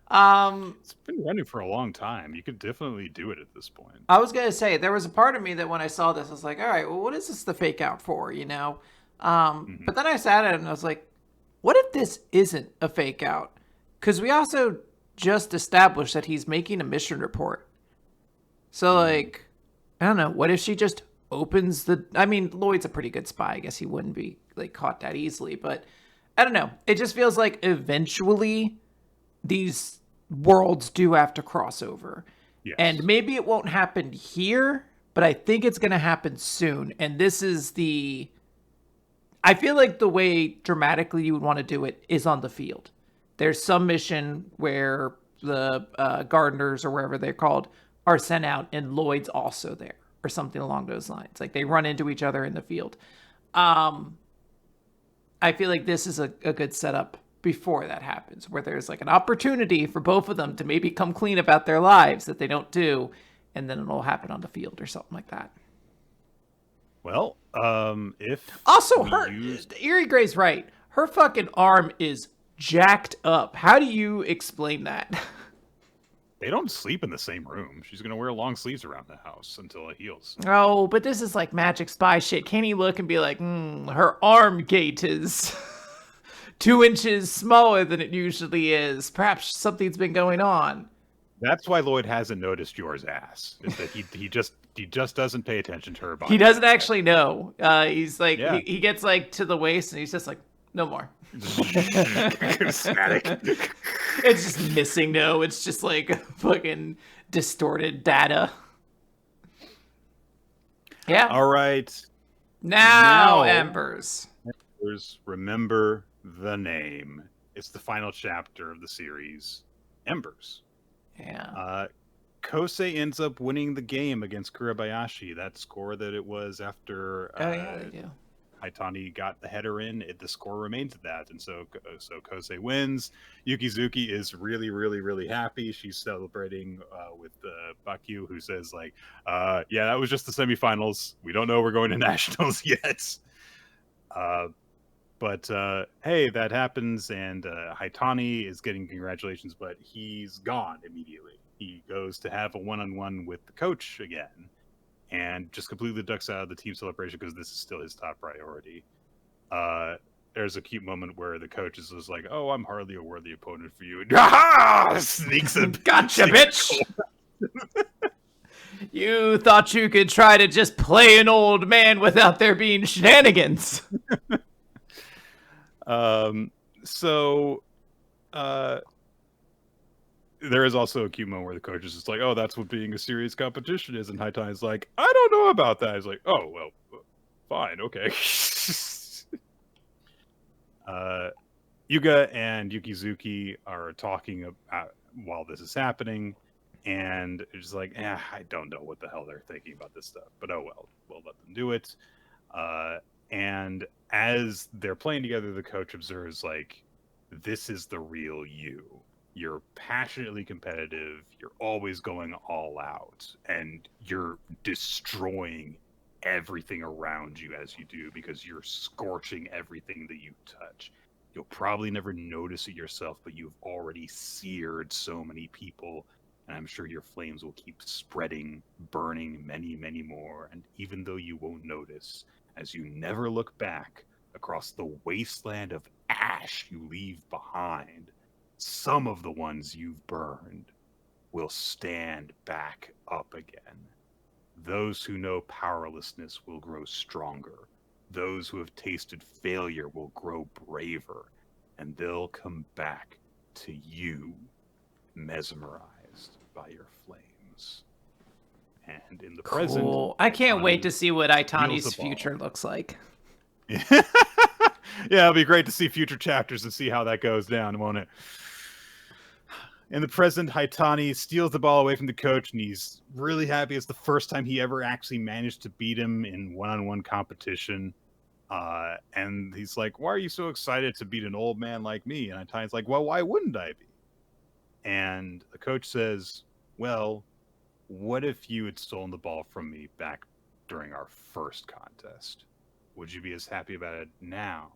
It's been running for a long time. You could definitely do it at this point. I was gonna say there was a part of me that when I saw this, I was like, all right, well, what is this the fake out for, you know? But then I sat at it and I was like, what if this isn't a fake out? Because we also just established that he's making a mission report. So, like, I don't know. What if she just opens the... I mean, Lloyd's a pretty good spy. I guess he wouldn't be, like, caught that easily. But, I don't know. It just feels like eventually these worlds do have to cross over. Yes. And maybe it won't happen here, but I think it's going to happen soon. And this is the... I feel like the way dramatically you would want to do it is on the field. There's some mission where the gardeners or wherever they're called are sent out and Lloyd's also there or something along those lines. Like they run into each other in the field. I feel like this is a good setup before that happens, where there's like an opportunity for both of them to maybe come clean about their lives that they don't do, and then it'll happen on the field or something like that. Well, if also Eerie Gray's right. Her fucking arm is jacked up. How do you explain that? They don't sleep in the same room. She's gonna wear long sleeves around the house until it heals. Oh, but this is like magic spy shit. Can he look and be like, her arm gate is 2 inches smaller than it usually is. Perhaps something's been going on. That's why Lloyd hasn't noticed yours ass. Is that he just doesn't pay attention to her body. He doesn't actually know. He's like he gets like to the waist and he's just like, no more. Static. It's just missing no. It's just like fucking distorted data. Yeah. All right. Now Embers. Remember the name. It's the final chapter of the series, Embers. Yeah. Kosei ends up winning the game against Kurabayashi. That score that it was after they do. Haitani got the header in, the score remains at that. And so Kosei wins. Yukizuki is really, really, really happy. She's celebrating with Bakyu, who says, like, yeah, that was just the semifinals. We don't know we're going to nationals yet. But hey, that happens, and Haitani is getting congratulations, but he's gone immediately. He goes to have a one-on-one with the coach again, and just completely ducks out of the team celebration because this is still his top priority. There's a cute moment where the coach is just like, "Oh, I'm hardly a worthy opponent for you." And, sneaks a gotcha, bitch. You thought you could try to just play an old man without there being shenanigans. There is also a cute moment where the coach is just like, "Oh, that's what being a serious competition is," and Haitani's like, "I don't know about that." He's like, "Oh, well, fine, okay." Yuga and Yukizuki are talking about while this is happening, and it's just like, I don't know what the hell they're thinking about this stuff, but oh well, we'll let them do it. And as they're playing together, the coach observes, like, this is the real you. You're passionately competitive. You're always going all out, and you're destroying everything around you as you do because you're scorching everything that you touch. You'll probably never notice it yourself, but you've already seared so many people, and I'm sure your flames will keep spreading, burning many, many more. And even though you won't notice, as you never look back across the wasteland of ash you leave behind, some of the ones you've burned will stand back up again. Those who know powerlessness will grow stronger. Those who have tasted failure will grow braver, and they'll come back to you, mesmerized by your flames. And in the present, I can't wait to see what Aitani's future looks like. Yeah, it'll be great to see future chapters and see how that goes down, won't it? In the present, Haitani steals the ball away from the coach, and he's really happy. It's the first time he ever actually managed to beat him in one-on-one competition. And he's like, "Why are you so excited to beat an old man like me?" And Haitani's like, "Well, why wouldn't I be?" And the coach says, "Well, what if you had stolen the ball from me back during our first contest? Would you be as happy about it now?"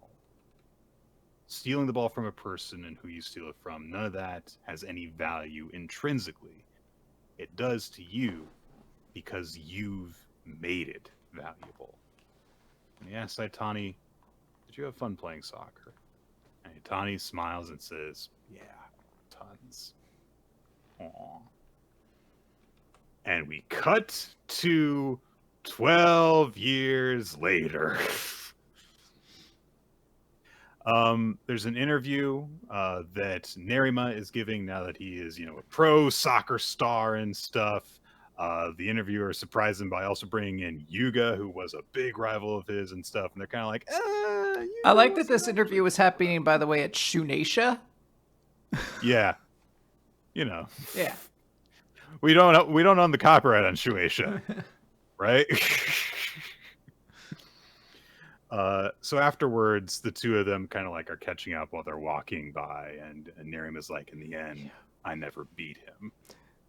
Stealing the ball from a person and who you steal it from, none of that has any value intrinsically. It does to you because you've made it valuable. And he asks Haitani, "Did you have fun playing soccer?" And Haitani smiles and says, "Yeah, tons." Aww. And we cut to 12 years later. There's an interview that Nerima is giving now that he is, a pro soccer star and stuff. The interviewer surprised him by also bringing in Yuga, who was a big rival of his and stuff. And they're kind of like, I like that this interview was happening, by the way, at Shueisha. Yeah. Yeah. We don't own the copyright on Shueisha, right? So afterwards, the two of them kind of like are catching up while they're walking by, and Nerima's like, in the end, I never beat him.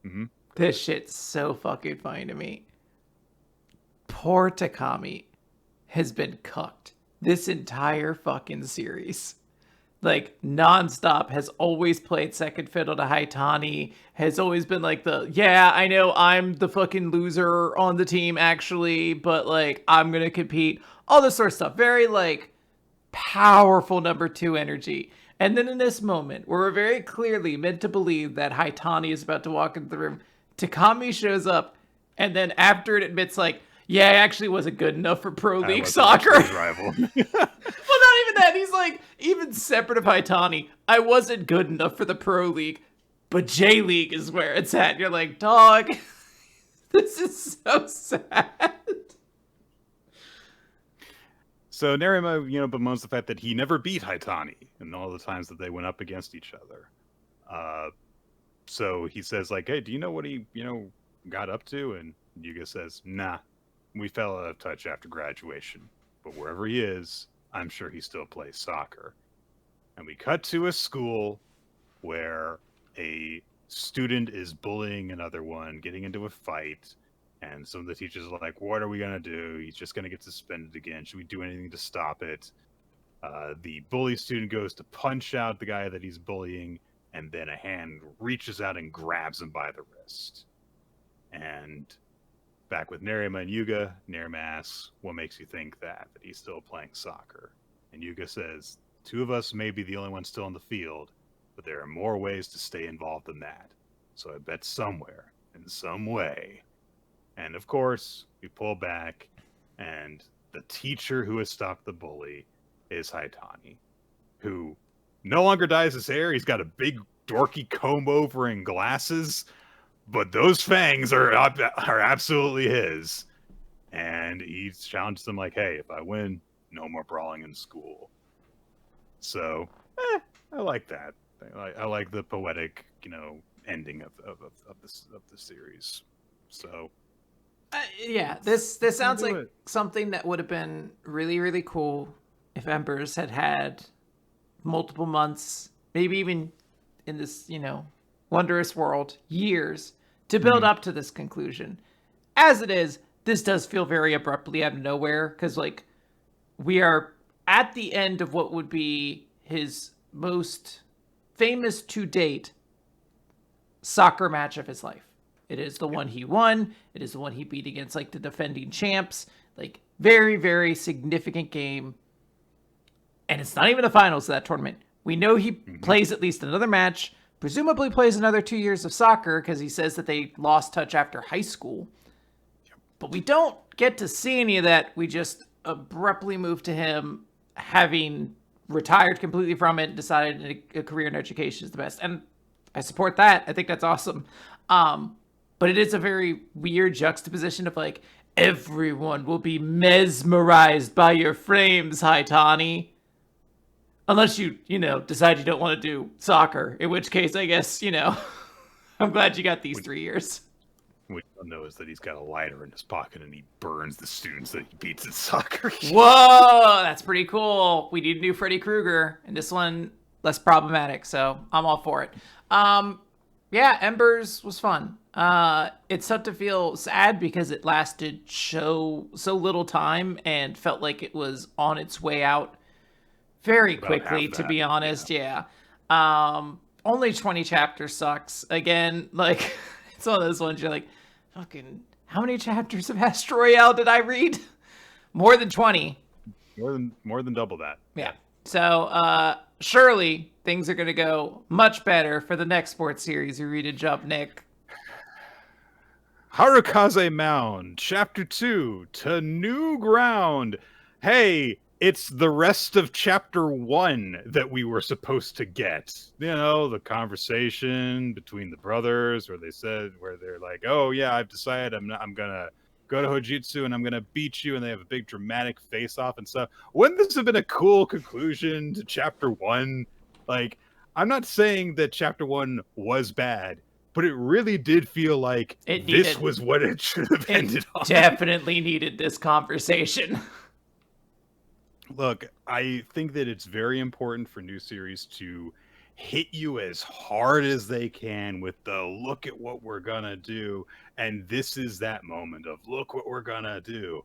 Mm-hmm. This shit's so fucking funny to me. Poor Takami has been cucked this entire fucking series. Like, nonstop, has always played second fiddle to Haitani, has always been like I know I'm the fucking loser on the team, actually, but, like, I'm gonna compete. All this sort of stuff. Very, like, powerful number 2 energy. And then in this moment, where we're very clearly meant to believe that Haitani is about to walk into the room, Takami shows up, and then after it admits, like, yeah, I actually wasn't good enough for Pro League soccer. His rival. Well, not even that. He's like, even separate of Haitani, I wasn't good enough for the Pro League, but J League is where it's at. You're like, dog, this is so sad. So Nerima, bemoans the fact that he never beat Haitani in all the times that they went up against each other. So he says, like, hey, do you know what he, got up to? And Yuga says, nah, we fell out of touch after graduation. But wherever he is, I'm sure he still plays soccer. And we cut to a school where a student is bullying another one, getting into a fight. And some of the teachers are like, what are we going to do? He's just going to get suspended again. Should we do anything to stop it? The bully student goes to punch out the guy that he's bullying, and then a hand reaches out and grabs him by the wrist. And back with Nerima and Yuga, Nerima asks, what makes you think that he's still playing soccer? And Yuga says, 2 of us may be the only ones still on the field, but there are more ways to stay involved than that. So I bet somewhere, in some way. And of course, we pull back, and the teacher who has stopped the bully is Haitani, who no longer dyes his hair. He's got a big dorky comb over and glasses, but those fangs are absolutely his. And he challenged them like, hey, if I win, no more brawling in school. So, I like that. I like the poetic, ending of the series. So, yeah, this sounds like something that would have been really, really cool if Embers had multiple months, maybe even in this, wondrous world, years, to build up to this conclusion. As it is, this does feel very abruptly out of nowhere, because, like, we are at the end of what would be his most famous to date soccer match of his life. It is the one he won. It is the one he beat against, like, the defending champs. Like, very, very significant game. And it's not even the finals of that tournament. We know he plays at least another match, presumably plays another 2 years of soccer, because he says that they lost touch after high school. But we don't get to see any of that. We just abruptly move to him having retired completely from it and decided a career in education is the best. And I support that. I think that's awesome. But it is a very weird juxtaposition of, like, everyone will be mesmerized by your frames, Haitani. Unless you, decide you don't want to do soccer, in which case, I guess, I'm glad you got these 3 years. What you don't know is that he's got a lighter in his pocket and he burns the students that he beats at soccer. Whoa, that's pretty cool. We need a new Freddy Krueger, and this one less problematic, so I'm all for it. Yeah, Embers was fun. It's tough to feel sad because it lasted so little time and felt like it was on its way out very quickly, to be honest. Yeah. Only 20 chapters sucks. Again, like, it's one of those ones you're like, fucking, how many chapters of Astro Royale did I read? More than 20. More than double that. Yeah. So, surely things are going to go much better for the next sports series you read in Jump, Nick. Harukaze Mound, Chapter 2, To New Ground. Hey, it's the rest of Chapter 1 that we were supposed to get. You know, the conversation between the brothers where they're like, oh yeah, I've decided I'm gonna go to Hojutsu and I'm gonna beat you, and they have a big dramatic face-off and stuff. Wouldn't this have been a cool conclusion to Chapter 1? Like, I'm not saying that Chapter 1 was bad, but it really did feel like this was what it should have ended on. Definitely needed this conversation. Look, I think that it's very important for new series to hit you as hard as they can with the look at what we're gonna do. And this is that moment of look what we're gonna do.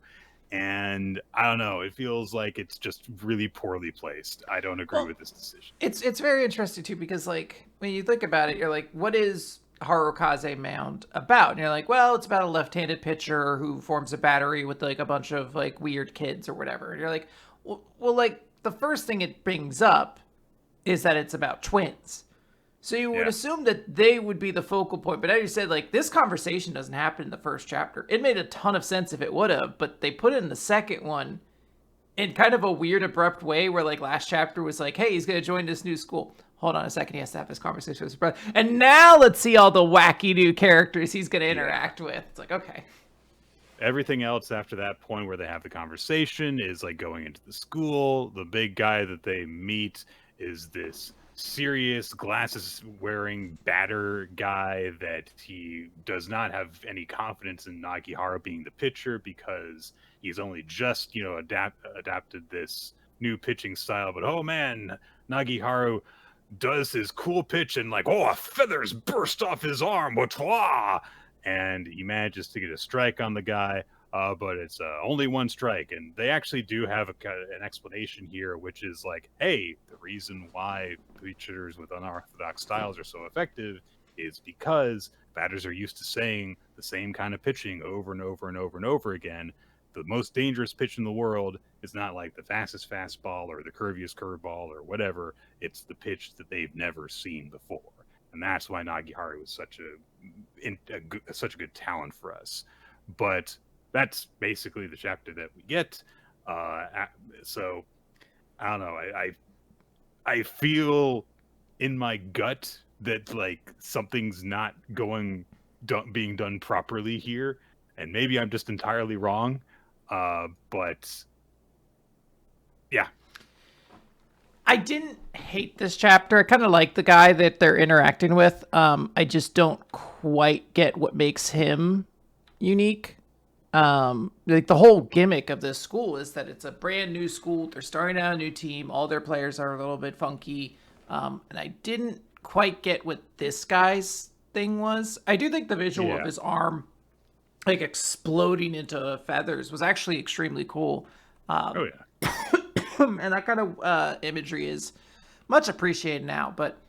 And I don't know, it feels like it's just really poorly placed. I don't agree with this decision. It's very interesting too, because like when you think about it, you're like, what is Harukaze Mound about? And you're like, well, it's about a left-handed pitcher who forms a battery with like a bunch of like weird kids or whatever. And you're like, well, like the first thing it brings up is that it's about twins. So you would assume that they would be the focal point. But as you said, like this conversation doesn't happen in the first chapter. It made a ton of sense if it would have, but they put it in the second one in kind of a weird, abrupt way where like last chapter was like, hey, he's going to join this new school. Hold on a second. He has to have this conversation with his brother. And now let's see all the wacky new characters he's going to interact with. It's like, okay. Everything else after that point where they have the conversation is like going into the school. The big guy that they meet is this serious glasses wearing batter guy that he does not have any confidence in Nagihara being the pitcher because he's only just, you know, adapted this new pitching style. But oh man, Nagihara does his cool pitch and like, oh, feathers burst off his arm, what's and he manages to get a strike on the guy, but it's only one strike. And they actually do have an explanation here, which is like, hey, the reason why pitchers with unorthodox styles are so effective is because batters are used to saying the same kind of pitching over and over and over and over again. The most dangerous pitch in the world is not like the fastest fastball or the curviest curveball or whatever. It's the pitch that they've never seen before. And that's why Nagihara was such a good talent for us. But that's basically the chapter that we get. So I don't know. I feel in my gut that like something's not being done properly here, and maybe I'm just entirely wrong. But yeah. I didn't hate this chapter. I kind of like the guy that they're interacting with. I just don't quite get what makes him unique. Like the whole gimmick of this school is that it's a brand new school. They're starting out a new team. All their players are a little bit funky. And I didn't quite get what this guy's thing was. I do think the visual of his arm like exploding into feathers was actually extremely cool. Oh yeah. And that kind of imagery is much appreciated now, but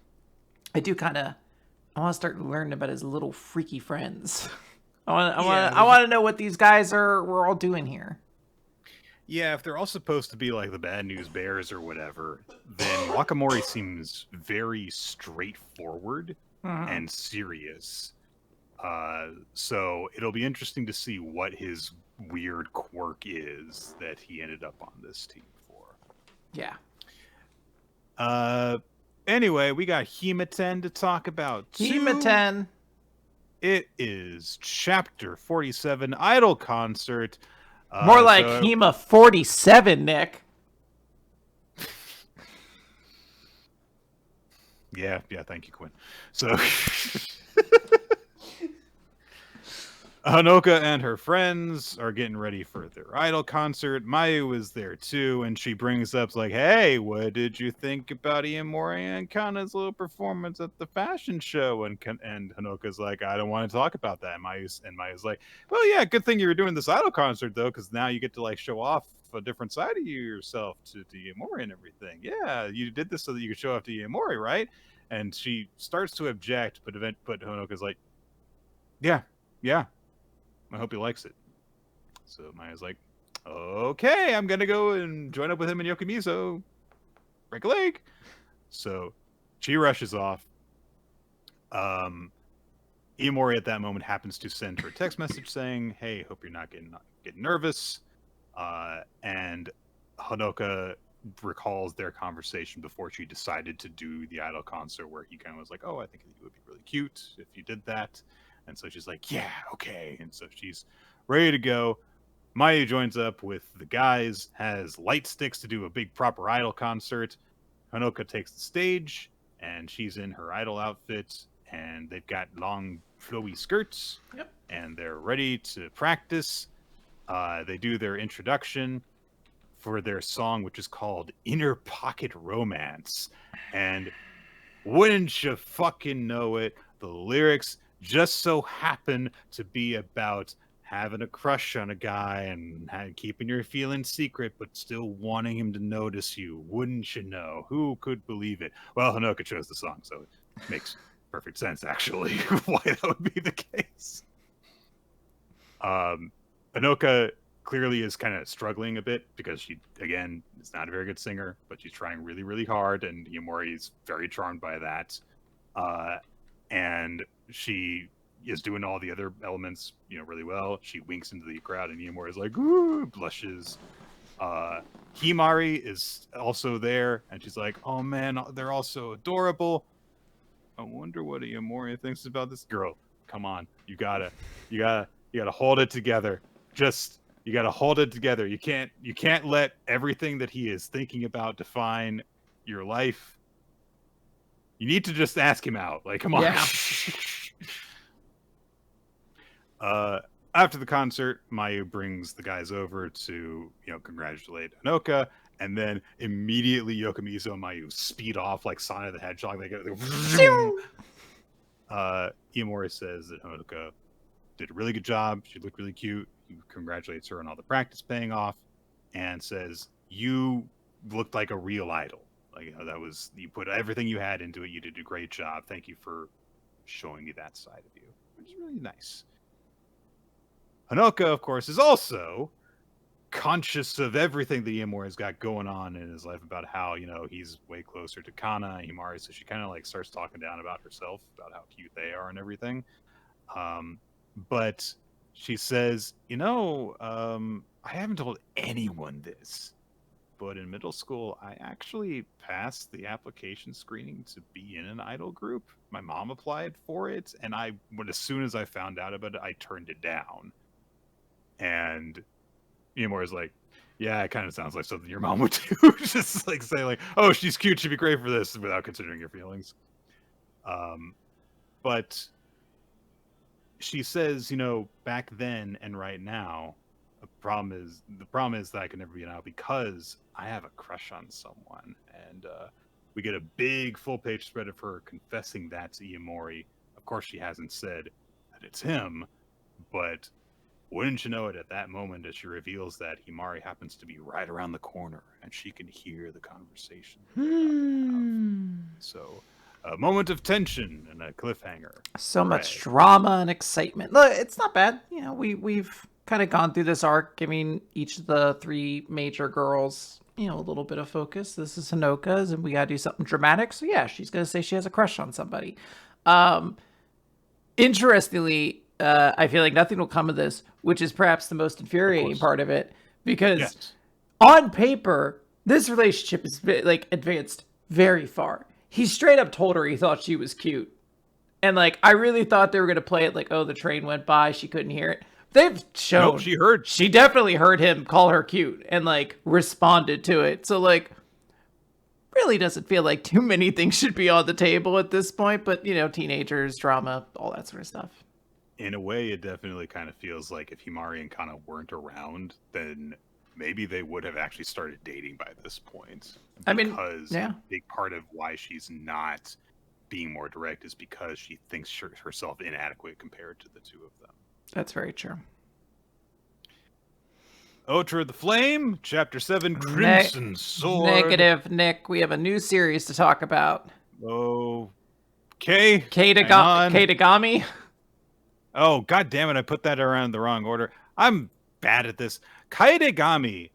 I want to start learning about his little freaky friends. I want to know what these guys we're all doing here. Yeah, if they're all supposed to be like the Bad News Bears or whatever, then Wakamori seems very straightforward and serious. So it'll be interesting to see what his weird quirk is that he ended up on this team for. Yeah. Anyway, we got Hima-Ten to talk about. Hima-Ten. It is chapter 47, Idol Concert. More like Hima 47, Nick. Yeah, thank you, Quinn. So Hanoka and her friends are getting ready for their idol concert. Mayu is there too, and she brings up like, "Hey, what did you think about Iemori and Kana's little performance at the fashion show?" And Hanoka's like, "I don't want to talk about that." And Mayu's like, "Well, yeah, good thing you were doing this idol concert though, because now you get to like show off a different side of yourself to Iemori and everything. Yeah, you did this so that you could show off to Iemori, right?" And she starts to object, but Hanoka's like, "Yeah. I hope he likes it." So Maya's like, "Okay, I'm gonna go and join up with him in Yokomizo. Break a leg." So She rushes off. Iomori at that moment happens to send her a text message saying, "Hey, hope you're not getting nervous." And Hanoka recalls their conversation before she decided to do the idol concert, where he kind of was like, "Oh, I think it would be really cute if you did that." And so she's like, "Yeah, okay." And so she's ready to go. Mayu joins up with the guys, has light sticks to do a big proper idol concert. Hanoka takes the stage, and she's in her idol outfit, and they've got long, flowy skirts, Yep. and they're ready to practice. They do their introduction for their song, which is called Inner Pocket Romance. And wouldn't you fucking know it, the lyrics just so happen to be about having a crush on a guy and keeping your feelings secret, but still wanting him to notice you. Wouldn't you know? Who could believe it? Well, Hanoka chose the song, so it makes perfect sense, actually, why that would be the case. Hanoka clearly is kind of struggling a bit because she, again, is not a very good singer, but she's trying really, really hard, and Iomori is very charmed by that. And she is doing all the other elements, really well. She winks into the crowd, and Iomori is like, ooh, blushes. Himari is also there, and she's like, oh man, they're all so adorable. I wonder what Iomori thinks about this girl. Come on, you gotta hold it together. You gotta hold it together. You can't let everything that he is thinking about define your life. You need to just ask him out. Like, come on. Yeah. After the concert, Mayu brings the guys over to, congratulate Hanoka, and then immediately Yokomizo and Mayu speed off like Sonic the Hedgehog. They go. Iomori says that Hanoka did a really good job. She looked really cute. He congratulates her on all the practice paying off, and says, "You looked like a real idol. Like, you put everything you had into it. You did a great job. Thank you for showing me that side of you," which is really nice. Hanoka, of course, is also conscious of everything that Iomori's got going on in his life, about how, he's way closer to Kana and Himari, so she kind of like starts talking down about herself, about how cute they are and everything. But she says, I haven't told anyone this, but in middle school, I actually passed the application screening to be in an idol group. My mom applied for it, and as soon as I found out about it, I turned it down. And Iomori is like, yeah, it kind of sounds like something your mom would do. Just like say like, oh, she's cute, she'd be great for this, without considering your feelings. But she says, back then and right now, the problem is that I can never be an idol because I have a crush on someone. And we get a big full page spread of her confessing that to Iomori. Of course, she hasn't said that it's him, but wouldn't you know it, at that moment, as she reveals that, Himari happens to be right around the corner, and she can hear the conversation. So, a moment of tension and a cliffhanger. So much drama and excitement. Look, it's not bad. We've kind of gone through this arc, giving each of the three major girls, a little bit of focus. This is Hanoka's, and we gotta do something dramatic. So yeah, she's gonna say she has a crush on somebody. Interestingly, I feel like nothing will come of this, which is perhaps the most infuriating part of it, because on paper, this relationship is like advanced very far. He straight up told her he thought she was cute. And like, I really thought they were going to play it like, oh, the train went by, she couldn't hear it. They've shown she definitely heard him call her cute and like responded to it. So like, really doesn't feel like too many things should be on the table at this point, but teenagers, drama, all that sort of stuff. In a way, it definitely kind of feels like if Himari and Kana weren't around, then maybe they would have actually started dating by this point. Because a big part of why she's not being more direct is because she thinks herself inadequate compared to the two of them. That's very true. Ultra the Flame, Chapter 7, Crimson Sword. Negative, Nick. We have a new series to talk about. Okay. Kaedegami. Oh, god damn it, I put that around in the wrong order. I'm bad at this. Kaedegami.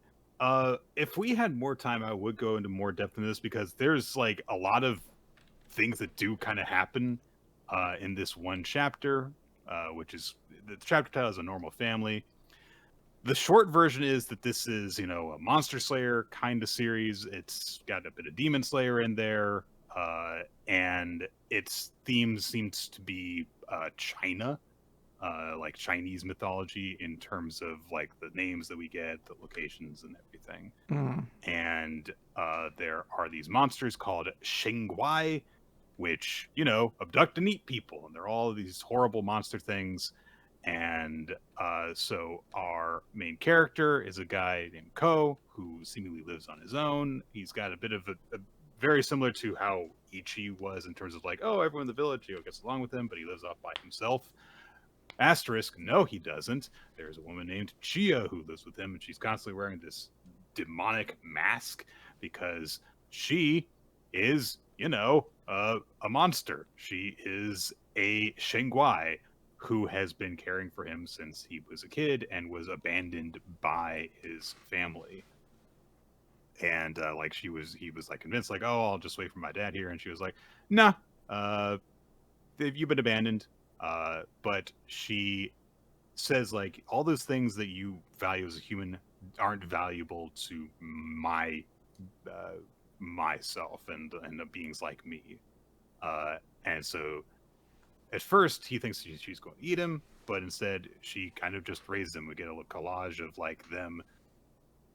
If we had more time, I would go into more depth in this, because there's like a lot of things that do kind of happen in this one chapter, which is the chapter title is A Normal Family. The short version is that this is, a Monster Slayer kind of series. It's got a bit of Demon Slayer in there, and its theme seems to be China, like Chinese mythology in terms of like the names that we get, the locations, and everything. And there are these monsters called Shengwai, which abduct and eat people, and they're all these horrible monster things. And so our main character is a guy named Ko, who seemingly lives on his own. He's got a bit of a very similar to how Ichi was in terms of like, oh, everyone in the village gets along with him, but he lives off by himself. Asterisk, no, he doesn't. There's a woman named Chia who lives with him, and she's constantly wearing this demonic mask because she is, a monster. She is a Shengwai who has been caring for him since he was a kid and was abandoned by his family. And he was like convinced, like, oh, I'll just wait for my dad here. And she was like, nah, you've been abandoned. But she says, like, all those things that you value as a human aren't valuable to myself and beings like me. And so at first he thinks she's going to eat him, but instead she kind of just raised him. We get a little collage of like them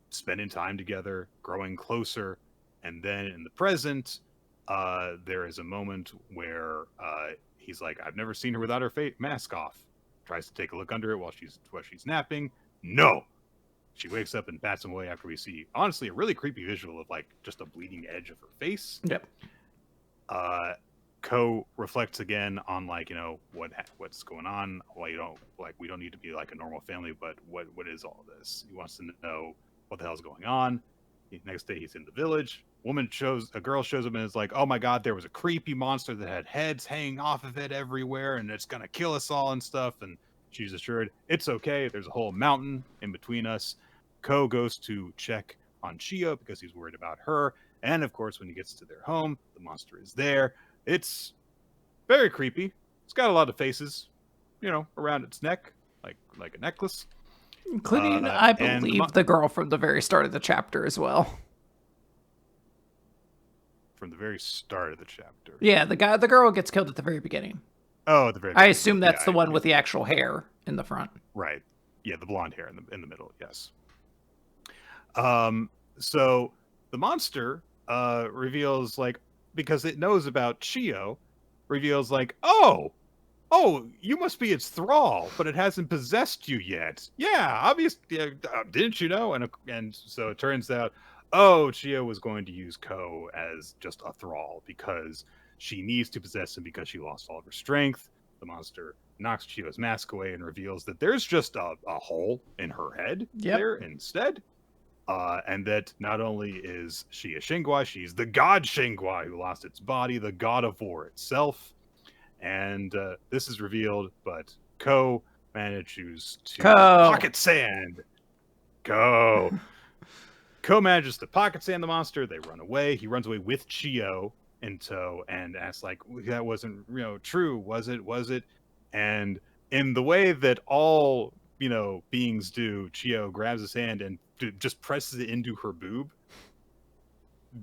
spending time together, growing closer. And then in the present, there is a moment where he's like, I've never seen her without her mask off. Tries to take a look under it while she's napping. No! She wakes up and bats him away after we see, honestly, a really creepy visual of like just a bleeding edge of her face. Yep. Ko reflects again on like, what's going on. Well, we don't need to be like a normal family, but what is all this? He wants to know what the hell's going on. Next day he's in the village. A girl shows up and is like, oh my god, there was a creepy monster that had heads hanging off of it everywhere and it's gonna kill us all and stuff. And she's assured it's okay, there's a whole mountain in between us. Ko goes to check on Chiyo because he's worried about her. And of course, when he gets to their home, the monster is there. It's very creepy. It's got a lot of faces, around its neck, like a necklace. Including, I believe, the girl from the very start of the chapter as well. From the very start of the chapter. Yeah, the girl gets killed at the very beginning. Oh, at the very beginning. I assume that's the one with the actual hair in the front. Right. Yeah, the blonde hair in the middle, yes. So the monster reveals, like, because it knows about Chiyo, reveals like, oh, you must be its thrall, but it hasn't possessed you yet. Yeah, obviously, didn't you know? And so it turns out, Chiyo was going to use Ko as just a thrall because she needs to possess him because she lost all of her strength. The monster knocks Chiyo's mask away and reveals that there's just a hole in her head there instead. And that not only is she a Shengwai, she's the god Shengwai who lost its body, the god of war itself. And this is revealed, but Ko manages to pocket sand. Ko manages to pocket sand the monster. They run away. He runs away with Chiyo in tow and asks, like, that wasn't true, was it? And in the way that all beings do, Chiyo grabs his hand and just presses it into her boob,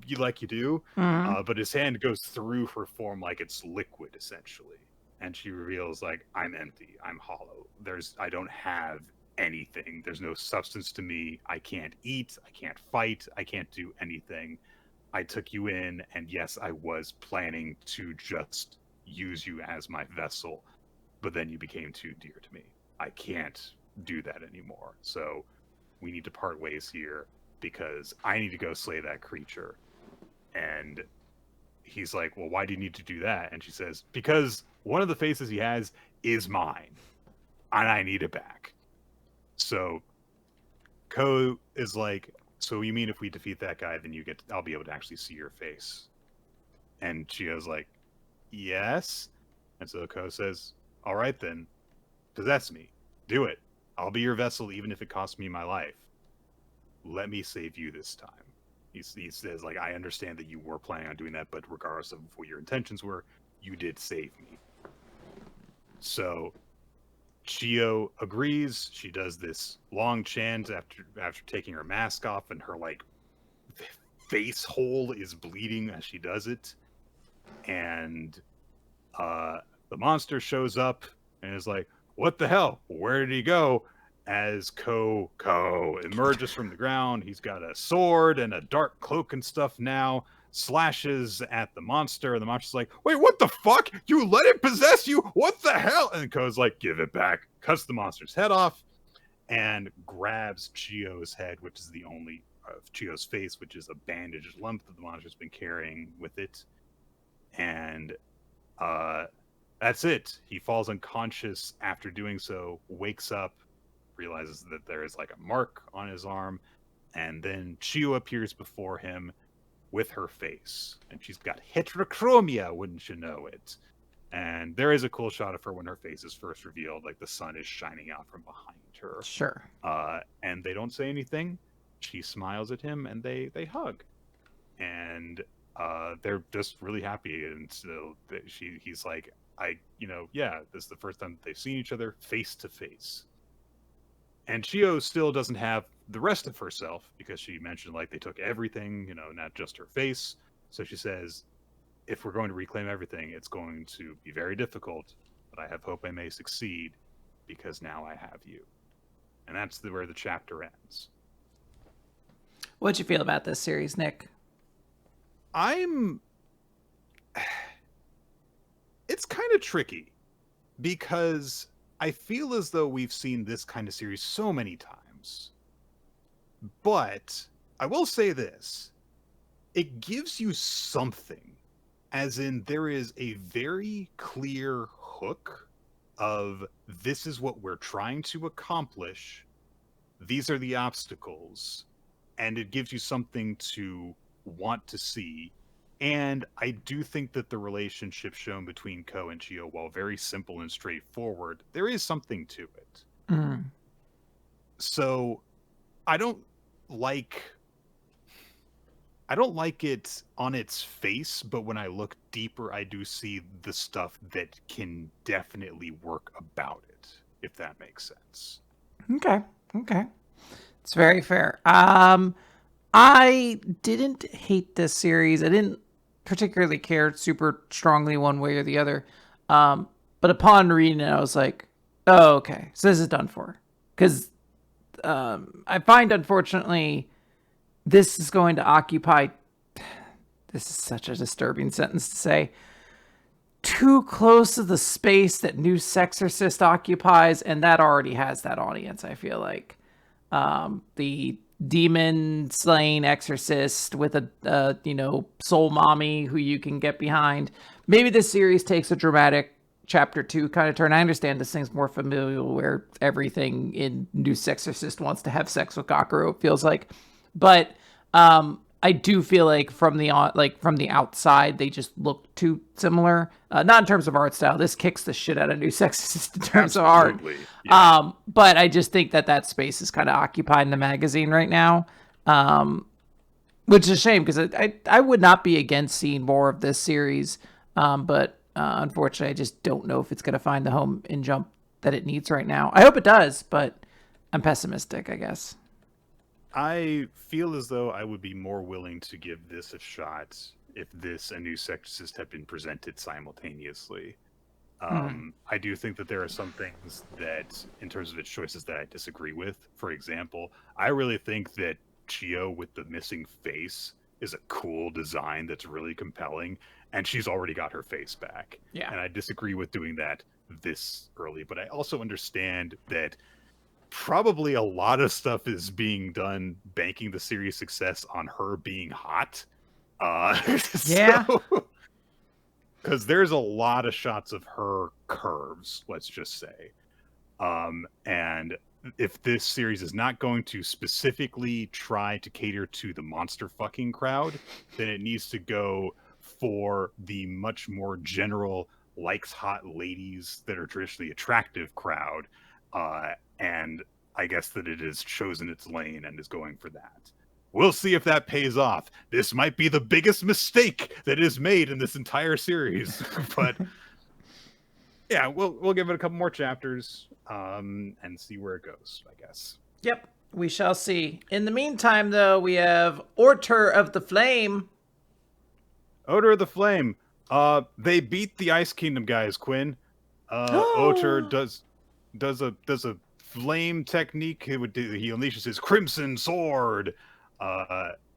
you do. But his hand goes through her form like it's liquid, essentially. And she reveals, like, I'm empty, I'm hollow. I don't have anything. There's no substance to me. I can't eat, I can't fight, I can't do anything. I took you in, and yes, I was planning to just use you as my vessel, but then you became too dear to me. I can't do that anymore. So we need to part ways here because I need to go slay that creature. And he's like, well, why do you need to do that? And she says, because one of the faces he has is mine, and I need it back. So Ko is like, so you mean if we defeat that guy, then I'll be able to actually see your face? And Chiyo's like, yes. And so Ko says, all right then, possess me. Do it. I'll be your vessel even if it costs me my life. Let me save you this time. He says, like, I understand that you were planning on doing that, but regardless of what your intentions were, you did save me. So Chiyo agrees. She does this long chant after taking her mask off, and her like face hole is bleeding as she does it. And the monster shows up and is like, "What the hell? Where did he go?" As Ko emerges from the ground, he's got a sword and a dark cloak and stuff now. Slashes at the monster, and the monster's like, "Wait, what the fuck? You let it possess you? What the hell?" And Ko's like, "Give it back." Cuts the monster's head off and grabs Chiyo's head, which is the only of Chiyo's face, which is a bandaged lump that the monster's been carrying with it. And that's it. He falls unconscious after doing so, wakes up, realizes that there is like a mark on his arm, and then Chiyo appears before him with her face. And she's got heterochromia, wouldn't you know it? And there is a cool shot of her when her face is first revealed, like the sun is shining out from behind her. Sure. And they don't say anything. She smiles at him, and they hug. And they're just really happy. And so he's like, this is the first time they've seen each other face to face. And Chiyo still doesn't have the rest of herself, because she mentioned like they took everything, not just her face. So she says, if we're going to reclaim everything, it's going to be very difficult, but I have hope I may succeed, because now I have you. And that's where the chapter ends. What'd you feel about this series, Nick? It's kind of tricky, because I feel as though we've seen this kind of series so many times. But I will say this. It gives you something, as in there is a very clear hook of this is what we're trying to accomplish. These are the obstacles. And it gives you something to want to see. And I do think that the relationship shown between Ko and Chiyo, while very simple and straightforward, there is something to it. Mm. So I don't like it on its face, but when I look deeper, I do see the stuff that can definitely work about it, if that makes sense. Okay. It's very fair. I didn't hate this series. I didn't particularly care super strongly one way or the other. But upon reading it, I was like, oh, okay. So this is done for. Because I find, unfortunately, this is going to occupy, this is such a disturbing sentence to say, too close to the space that Nue Sexorcist occupies, and that already has that audience, I feel like. The demon slaying exorcist with a soul mommy who you can get behind. Maybe this series takes a dramatic chapter 2 kind of turn. I understand this thing's more familial, where everything in Nue Sexorcist wants to have sex with Gakuro, it feels like. But I do feel like from the outside, they just look too similar. Not in terms of art style. This kicks the shit out of Nue Sexorcist in terms Absolutely. of art. Yeah. But I just think that space is kind of occupying the magazine right now, which is a shame, because I would not be against seeing more of this series. But unfortunately, I just don't know if it's going to find the home in Jump that it needs right now. I hope it does, but I'm pessimistic, I guess. I feel as though I would be more willing to give this a shot if this and Nue Sexorcist had been presented simultaneously. I do think that there are some things that, in terms of its choices, that I disagree with. For example, I really think that Chiyo with the missing face is a cool design that's really compelling, and she's already got her face back. Yeah. And I disagree with doing that this early, but I also understand that probably a lot of stuff is being done banking the series success on her being hot. Yeah. Because there's a lot of shots of her curves, let's just say. And if this series is not going to specifically try to cater to the monster fucking crowd, then it needs to go for the much more general likes hot ladies that are traditionally attractive crowd. And I guess that it has chosen its lane and is going for that. We'll see if that pays off. This might be the biggest mistake that is made in this entire series. But yeah, we'll give it a couple more chapters and see where it goes, I guess. Yep, we shall see. In the meantime, though, we have Order of the Flame. Order of the Flame. They beat the Ice Kingdom guys, Quinn. Oter does a flame technique. He unleashes his crimson sword,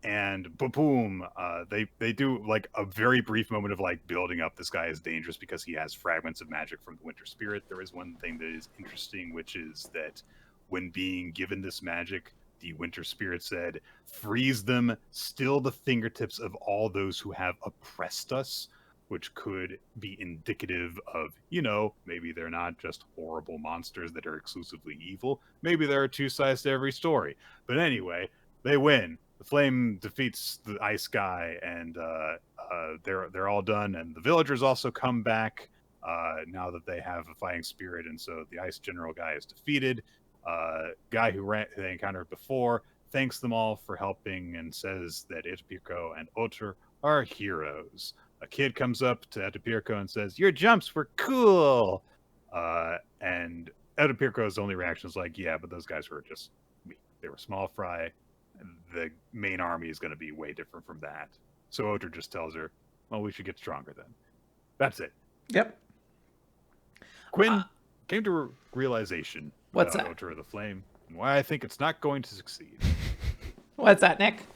and boom. They do like a very brief moment of like building up. This guy is dangerous because he has fragments of magic from the Winter Spirit. There is one thing that is interesting, which is that when being given this magic, the Winter Spirit said, "Freeze them, still the fingertips of all those who have oppressed us," which could be indicative of, maybe they're not just horrible monsters that are exclusively evil. Maybe there are two sides to every story. But anyway, they win. The flame defeats the ice guy, and they're all done. And the villagers also come back now that they have a fighting spirit, and so the ice general guy is defeated. Guy who they encountered before thanks them all for helping and says that Itapirko and Oter are heroes. A kid comes up to Etapirko and says, "Your jumps were cool." And Etapirko's only reaction is like, "Yeah, but those guys were just weak. They were small fry. The main army is going to be way different from that." So Oter just tells her, "Well, we should get stronger then." That's it. Yep. Quinn came to a realization What's about that? Oter of the Flame and why I think it's not going to succeed. What's that, Nick?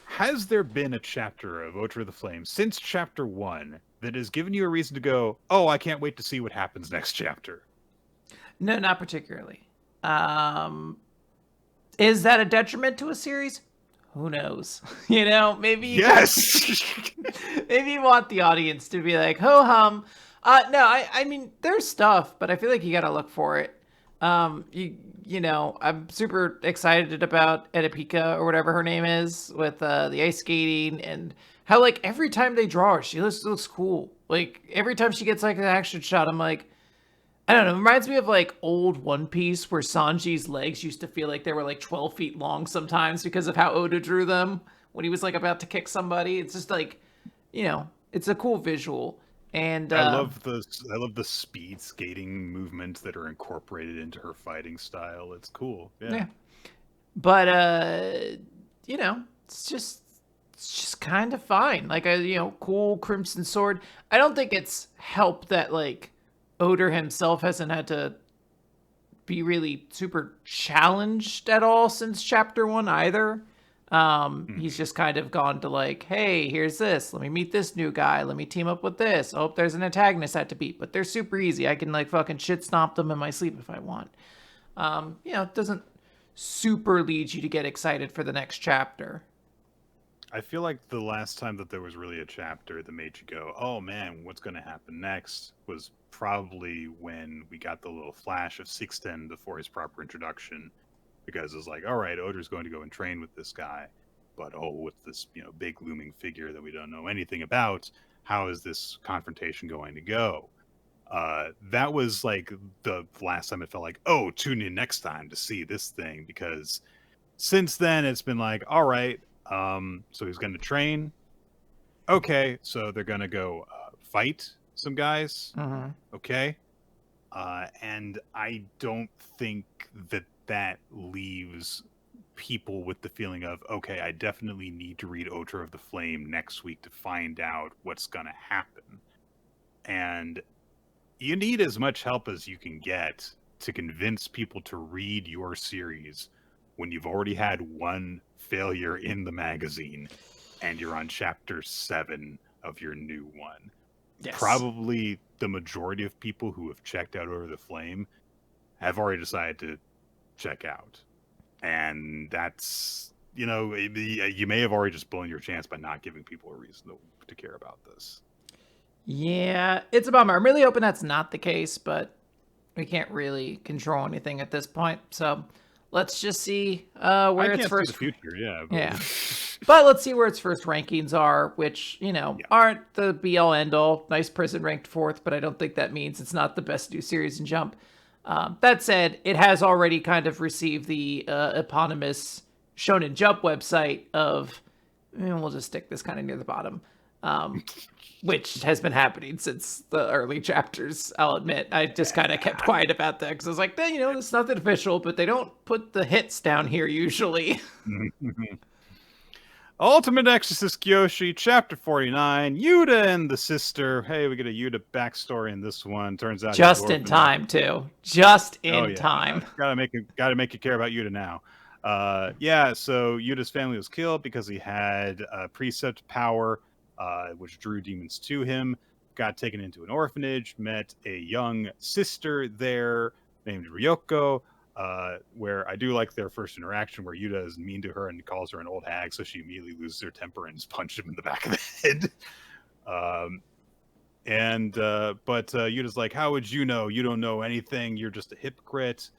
Has there been a chapter of Oter of the Flame since chapter 1 that has given you a reason to go, "Oh, I can't wait to see what happens next chapter"? No, not particularly. Is that a detriment to a series? Who knows? Maybe. Yes. Maybe you want the audience to be like, ho hum. No, I mean, there's stuff, but I feel like you gotta look for it. I'm super excited about Edipika or whatever her name is with the ice skating and how like every time they draw her, she looks cool. Like every time she gets like an action shot, I'm like, I don't know. It reminds me of like old One Piece where Sanji's legs used to feel like they were like 12 feet long sometimes because of how Oda drew them when he was like about to kick somebody. It's just like, it's a cool visual. And I love the speed skating movements that are incorporated into her fighting style. It's cool. Yeah. But it's just kind of fine. Like a cool crimson sword. I don't think it's helped that like Oder himself hasn't had to be really super challenged at all since chapter 1 either. He's just kind of gone to like, hey, here's this. Let me meet this new guy. Let me team up with this. Oh, there's an antagonist I have to beat, but they're super easy. I can like fucking shit stomp them in my sleep if I want. It doesn't super lead you to get excited for the next chapter. I feel like the last time that there was really a chapter that made you go, "Oh man, what's going to happen next?" was probably when we got the little flash of 610 before his proper introduction. Because it's like, all right, Oder's going to go and train with this guy, but with this big looming figure that we don't know anything about, how is this confrontation going to go? That was like the last time it felt like, oh, tune in next time to see this thing, because since then it's been like, all right, so he's going to train. Okay, so they're going to go fight some guys. Mm-hmm. Okay, and I don't think that leaves people with the feeling of, okay, I definitely need to read Oter of the Flame next week to find out what's going to happen. And you need as much help as you can get to convince people to read your series when you've already had one failure in the magazine and you're on chapter 7 of your new one. Yes. Probably the majority of people who have checked out Oter of the Flame have already decided to check out, and that's you may have already just blown your chance by not giving people a reason to care about this. Yeah, it's a bummer. I'm really hoping that's not the case, but we can't really control anything at this point, so let's just see where its first see the future. Yeah but let's see where its first rankings are, which aren't the be all end all. Nice Prison ranked 4th, but I don't think that means it's not the best new series in Jump. That said, it has already kind of received the eponymous Shonen Jump website of, we'll just stick this kind of near the bottom, which has been happening since the early chapters, I'll admit. I just kind of kept quiet about that because I was like, it's nothing official, but they don't put the hits down here usually. Ultimate Exorcist Kiyoshi, Chapter 49, Yuta and the sister. Hey, we get a Yuta backstory in this one. Turns out just in time, too. Just in time. Gotta make you care about Yuta now. So Yuta's family was killed because he had precept power, which drew demons to him. Got taken into an orphanage, met a young sister there named Ryoko, where I do like their first interaction where Yuta is mean to her and calls her an old hag, so she immediately loses her temper and just punches him in the back of the head. But Yuta's like, how would you know? You don't know anything. You're just a hypocrite.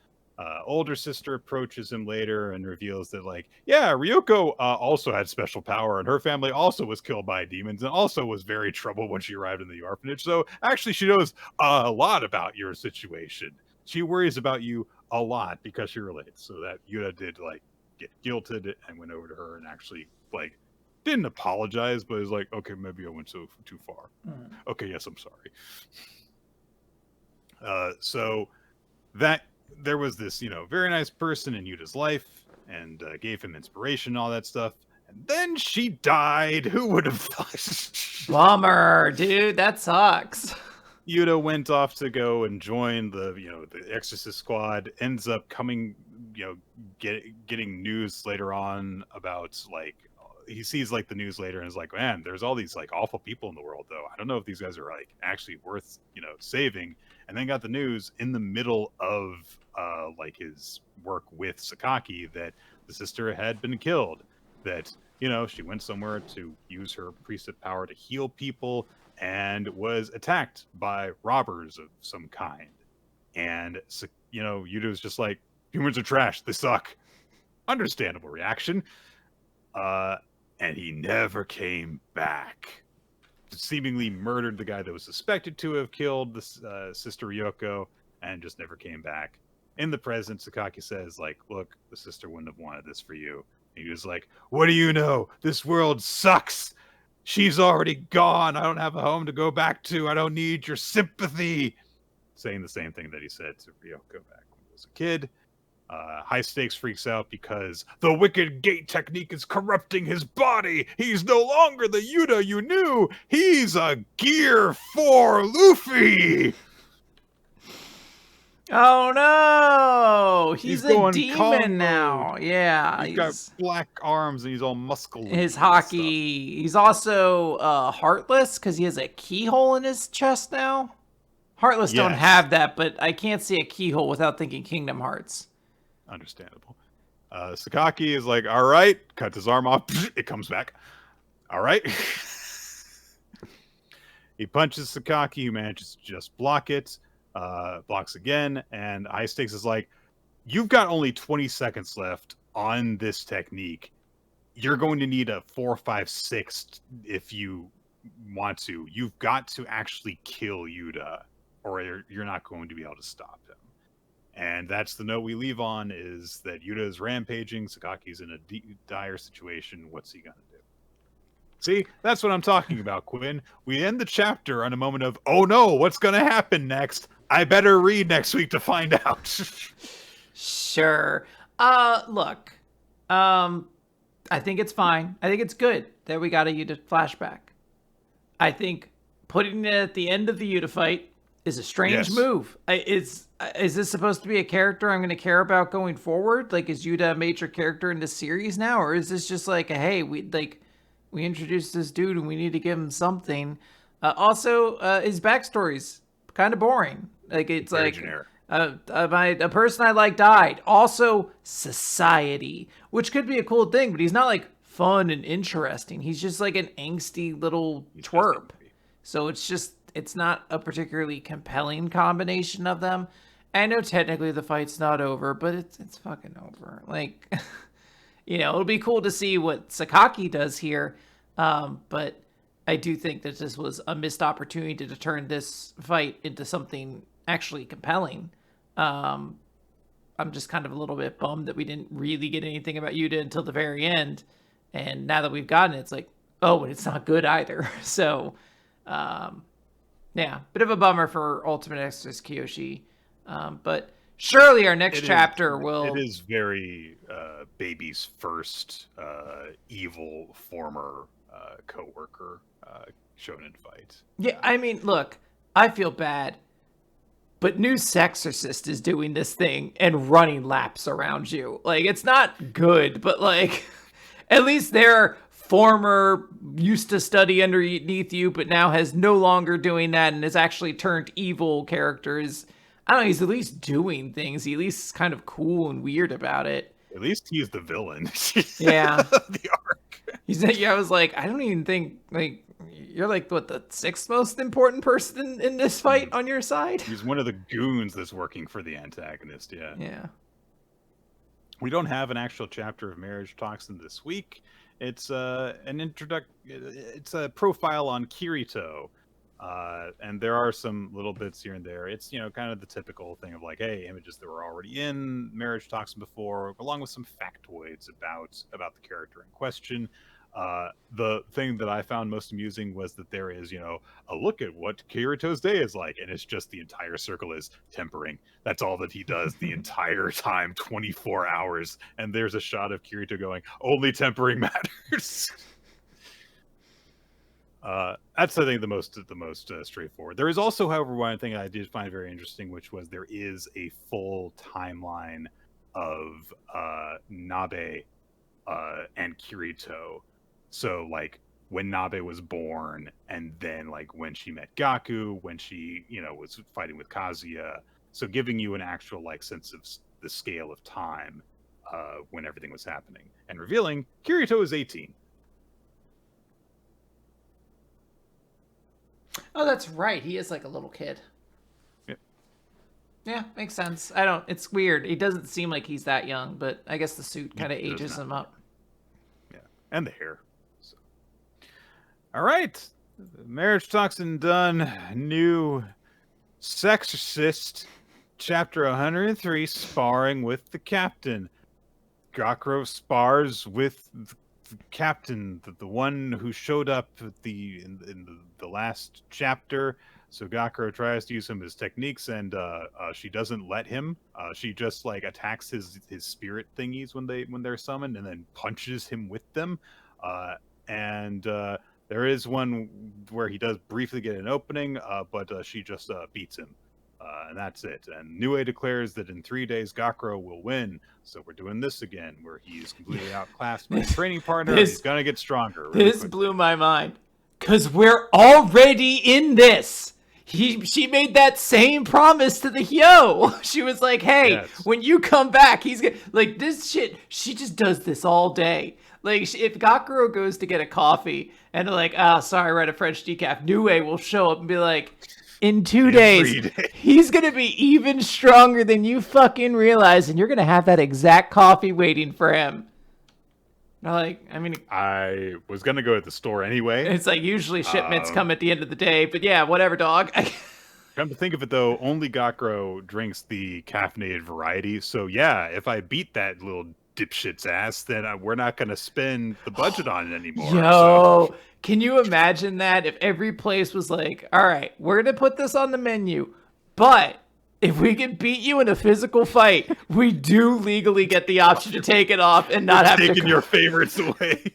Older sister approaches him later and reveals that, Ryoko also had special power, and her family also was killed by demons and also was very troubled when she arrived in the orphanage. So actually, she knows a lot about your situation. She worries about you a lot because she relates. So that Yuta did get guilted and went over to her and actually didn't apologize, but was like, okay, maybe I went too far. Okay, yes, I'm sorry. So that there was this, very nice person in Yuta's life and gave him inspiration, all that stuff. And then she died. Who would have thought? Bummer, dude. That sucks. Yuta went off to go and join the Exorcist squad, ends up coming, getting news later on about he sees the news later and is like, man, there's all these awful people in the world though. I don't know if these guys are actually worth, saving. And then got the news in the middle of his work with Sakaki that the sister had been killed, that, she went somewhere to use her priesthood power to heal people and was attacked by robbers of some kind. And, Yuta was just like, humans are trash. They suck. Understandable reaction. And he never came back. Seemingly murdered the guy that was suspected to have killed the sister Ryoko and just never came back. In the present, Sakaki says, look, the sister wouldn't have wanted this for you. And he was like, what do you know? This world sucks. She's already gone. I don't have a home to go back to. I don't need your sympathy. Saying the same thing that he said to Ryoko back when he was a kid. High Stakes freaks out because the wicked gate technique is corrupting his body. He's no longer the Yuta you knew. He's a Gear 4 Luffy. Oh no! He's a demon combo now. Yeah, he's got black arms and he's all muscular. His hockey. He's also heartless because he has a keyhole in his chest now. Heartless don't have that, but I can't see a keyhole without thinking Kingdom Hearts. Understandable. Sakaki is like, all right, cut his arm off. It comes back. All right. He punches Sakaki, who manages to just block it. Blocks again, and High Stakes is like, you've got only 20 seconds left on this technique. You're going to need a 4, 5, 6 if you want to. You've got to actually kill Yuta, or you're not going to be able to stop him. And that's the note we leave on, is that Yuta is rampaging. Sakaki's in a dire situation. What's he going to do? See, that's what I'm talking about, Quinn. We end the chapter on a moment of, oh no, what's going to happen next? I better read next week to find out. Sure. Look, I think it's fine. I think it's good that we got a Yuta flashback. I think putting it at the end of the Yuta fight is a strange move. Is this supposed to be a character I'm going to care about going forward? Is Yuta a major character in this series now? Or is this just hey, we introduced this dude and we need to give him something? Also, his backstory's kind of boring. It's very generic. A person I like died. Also, society, which could be a cool thing, but he's not fun and interesting. He's just an angsty little twerp. So it's not a particularly compelling combination of them. I know technically the fight's not over, but it's fucking over. It'll be cool to see what Sakaki does here. But I do think that this was a missed opportunity to turn this fight into something actually compelling. I'm just kind of a little bit bummed that we didn't really get anything about Yuta until the very end. And now that we've gotten it, it's like, oh, and it's not good either. So, yeah, bit of a bummer for Ultimate Exorcist Kiyoshi. But surely our next chapter will... It is very Baby's first evil former co-worker shonen fight. Yeah, I mean, look, I feel bad, but Nue Sexorcist is doing this thing and running laps around you. Like, it's not good, but, like, at least their former used to study underneath you, but now has no longer doing that and has actually turned evil characters. I don't know, he's at least doing things. He at least is kind of cool and weird about it. At least he's the villain. Yeah. The arc. I was like, I don't even think, like, you're like, what, the sixth most important person in this fight on your side? He's one of the goons that's working for the antagonist, yeah. Yeah. We don't have an actual chapter of Marriagetoxin this week. It's it's a profile on Kirito. And there are some little bits here and there. It's, kind of the typical thing of like, hey, images that were already in Marriagetoxin before, along with some factoids about the character in question. The thing that I found most amusing was that there is, a look at what Kirito's day is like, and it's just the entire circle is tempering. That's all that he does the entire time, 24 hours. And there's a shot of Kirito going, only tempering matters. That's, I think, the most straightforward. There is also, however, one thing I did find very interesting, which was there is a full timeline of Nabe and Kirito. So, like, when Nabe was born, and then, like, when she met Gaku, when she, was fighting with Kazuya. So giving you an actual, like, sense of the scale of time when everything was happening. And revealing Kirito is 18. Oh, that's right. He is like a little kid. Yep. Yeah, makes sense. It's weird. He doesn't seem like he's that young, but I guess the suit kind of ages him up. Yeah, and the hair. So. All right. Marriagetoxin done. Nue Sexorcist, chapter 103, sparring with the captain. Gakuro spars with the captain, the one who showed up at in the last chapter. So Gakuro tries to use some of his techniques, and she doesn't let him. She just like attacks his spirit thingies when they're summoned, and then punches him with them. And there is one where he does briefly get an opening, but she just beats him. And that's it. And Nue declares that in 3 days, Gakuro will win. So we're doing this again, where he's completely outclassed by his training partner, and he's going to get stronger. Really this quickly. Blew my mind. Because we're already in this. She made that same promise to the Hyo. She was like, hey, yes. When you come back, he's going to... Like, this shit, she just does this all day. Like, if Gakuro goes to get a coffee, and they're like, sorry, we're at a French decaf, Nue will show up and be like... In 2 days, he's going to be even stronger than you fucking realize, and you're going to have that exact coffee waiting for him. I was going to go at the store anyway. It's like usually shipments come at the end of the day, but yeah, whatever, dog. Come to think of it, though, only Gakuro drinks the caffeinated variety, so yeah, if I beat that little dipshit's ass, then we're not going to spend the budget on it anymore. Yo, can you imagine that if every place was like, all right, we're going to put this on the menu, but if we can beat you in a physical fight, we do legally get the option to take it off and not have to... Taking your favorites away.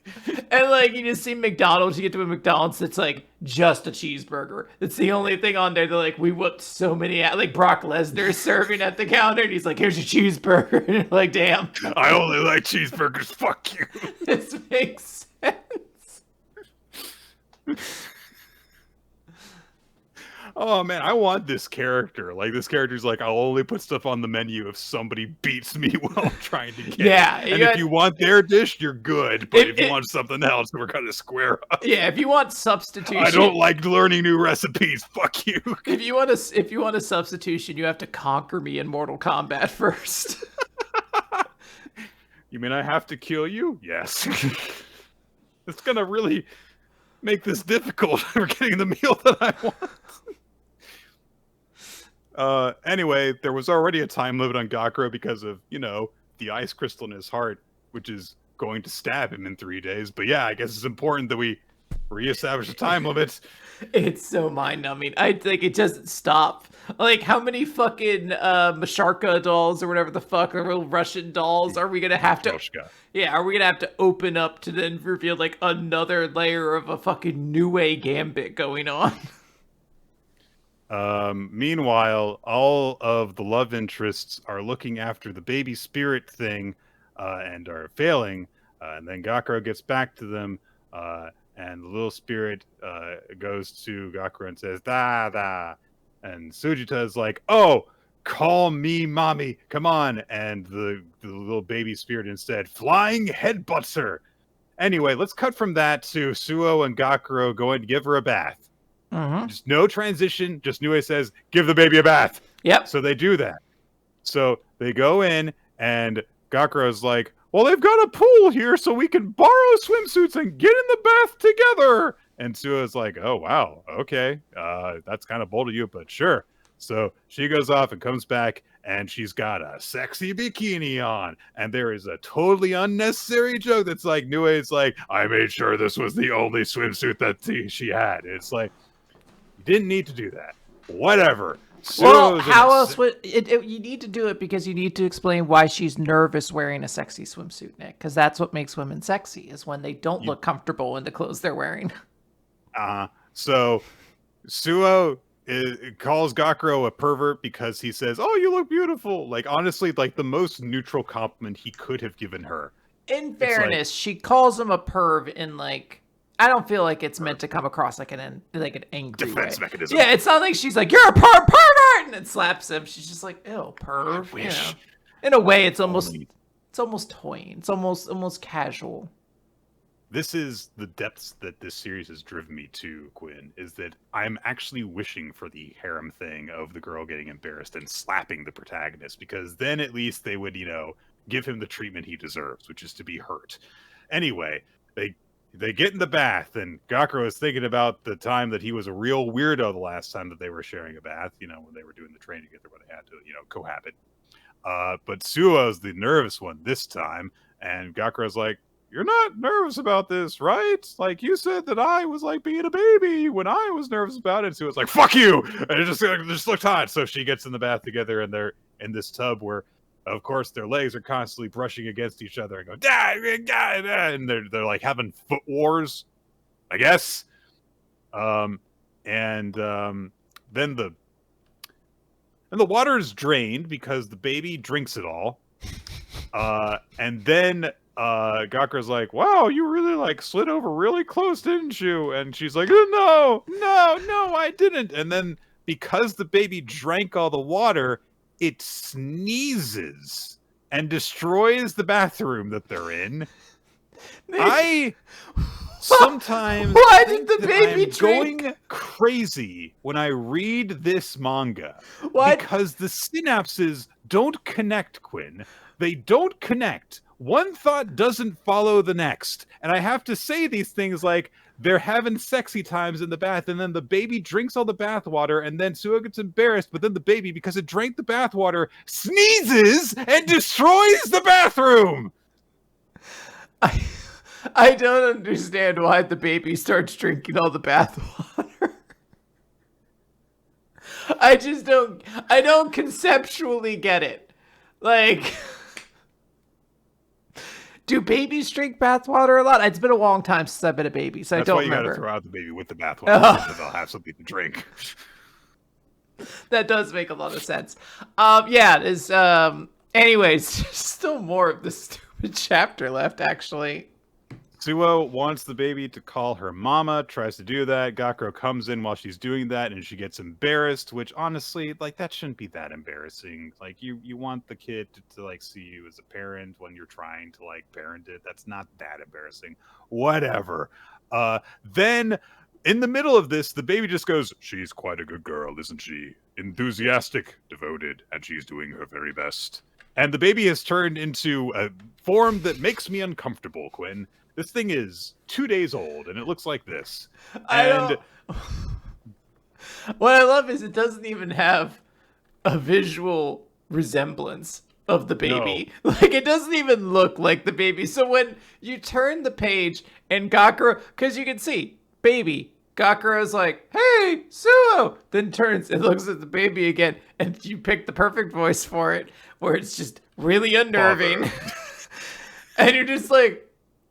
And, like, you just see McDonald's, you get to a McDonald's that's, like, just a cheeseburger. It's the only thing on there. They're like, we whooped so many... Like, Brock Lesnar serving at the counter, and he's like, here's your cheeseburger. And you're like, damn. I only like cheeseburgers. Fuck you. This makes sense. Oh man, I want this character. Like, this character's like, I'll only put stuff on the menu if somebody beats me while I'm trying to get it. And if you want their dish, you're good. But if you want something else, we're gonna square up. Yeah, if you want substitution, I don't like learning new recipes. Fuck you. If you want a substitution, you have to conquer me in Mortal Kombat first. You mean I have to kill you? Yes. It's gonna really make this difficult for getting the meal that I want. Anyway, there was already a time limit on Gakuro because of, the ice crystal in his heart, which is going to stab him in 3 days. But yeah, I guess it's important that we reestablish a time limit. It's so mind-numbing. I think it doesn't stop. Like, how many fucking Masharka dolls or whatever the fuck, the little Russian dolls, are we gonna have to... Yoshka. Yeah, are we gonna have to open up to then reveal, like, another layer of a fucking Nue gambit going on? Meanwhile, all of the love interests are looking after the baby spirit thing and are failing. And then Gakuro gets back to them, and the little spirit goes to Gakuro and says, "Da da." And Sujita is like, "Oh, call me mommy, come on." And the little baby spirit instead flying headbutts her. Anyway, let's cut from that to Suo and Gakuro going to give her a bath. Mm-hmm. Just no transition. Just Nue says, "Give the baby a bath." Yep. So they do that. So they go in, and Gakuro's like, "Well, they've got a pool here, so we can borrow swimsuits and get in the bath together." And Suo's like, "Oh, wow. Okay. That's kind of bold of you, but sure." So she goes off and comes back, and she's got a sexy bikini on. And there is a totally unnecessary joke that's like, Nue's like, "I made sure this was the only swimsuit that she had." It's like, you didn't need to do that. Whatever. Well, how else would you need to do it? Because you need to explain why she's nervous wearing a sexy swimsuit, Nick. Because that's what makes women sexy, is when they don't look comfortable in the clothes they're wearing. So Suo calls Gakuro a pervert because he says, "Oh, you look beautiful." Like, honestly, like the most neutral compliment he could have given her. In fairness, she calls him a perv in, like, I don't feel like it's meant to come across like an angry defense way. mechanism. Yeah, it's not like she's like, "You're a pervert," and then slaps him. She's just like, "Ew, perv." You know? In a way, it's almost toying. It's almost casual. This is the depths that this series has driven me to, Quinn, is that I'm actually wishing for the harem thing of the girl getting embarrassed and slapping the protagonist, because then at least they would, give him the treatment he deserves, which is to be hurt. Anyway, they get in the bath, and Gakuro is thinking about the time that he was a real weirdo the last time that they were sharing a bath, when they were doing the training together where they had to, cohabit. But Suo's the nervous one this time, and Gakuro's like, "You're not nervous about this, right? Like, you said that I was like being a baby when I was nervous about it." Suo's like, "Fuck you!" And it just looked hot. So she gets in the bath together, and they're in this tub where, of course, their legs are constantly brushing against each other and go, "Da, da, da," and they're like having foot wars, I guess. Then the water is drained because the baby drinks it all. And then Gakuro's like, "Wow, you really like slid over really close, didn't you?" And she's like, No, I didn't." And then because the baby drank all the water, it sneezes and destroys the bathroom that they're in. I sometimes why did the baby drink? Going crazy when I read this manga. What? Because the synapses don't connect, Quinn. They don't connect. One thought doesn't follow the next. And I have to say these things like, they're having sexy times in the bath, and then the baby drinks all the bath water, and then Suo gets embarrassed, but then the baby, because it drank the bath water, sneezes and destroys the bathroom! I don't understand why the baby starts drinking all the bath water. I don't conceptually get it. Like, do babies drink bathwater a lot? It's been a long time since I've been a baby, so I don't remember. That's why you gotta throw out the baby with the bathwater, so they'll have something to drink. That does make a lot of sense. Yeah, there's, anyways, there's still more of this stupid chapter left, actually. Suo wants the baby to call her mama, tries to do that. Gakuro comes in while she's doing that, and she gets embarrassed, which honestly, like, that shouldn't be that embarrassing. Like, you want the kid to like, see you as a parent when you're trying to, like, parent it. That's not that embarrassing. Whatever. Then, in the middle of this, the baby just goes, "She's quite a good girl, isn't she? Enthusiastic, devoted, and she's doing her very best." And the baby has turned into a form that makes me uncomfortable, Quinn. This thing is 2 days old, and it looks like this. What I love is it doesn't even have a visual resemblance of the baby. No. Like, it doesn't even look like the baby. So when you turn the page and Gakuro, because you can see, baby, Gakuro's like, hey, Suo! Then turns and looks at the baby again, and you pick the perfect voice for it, where it's just really unnerving. And you're just like,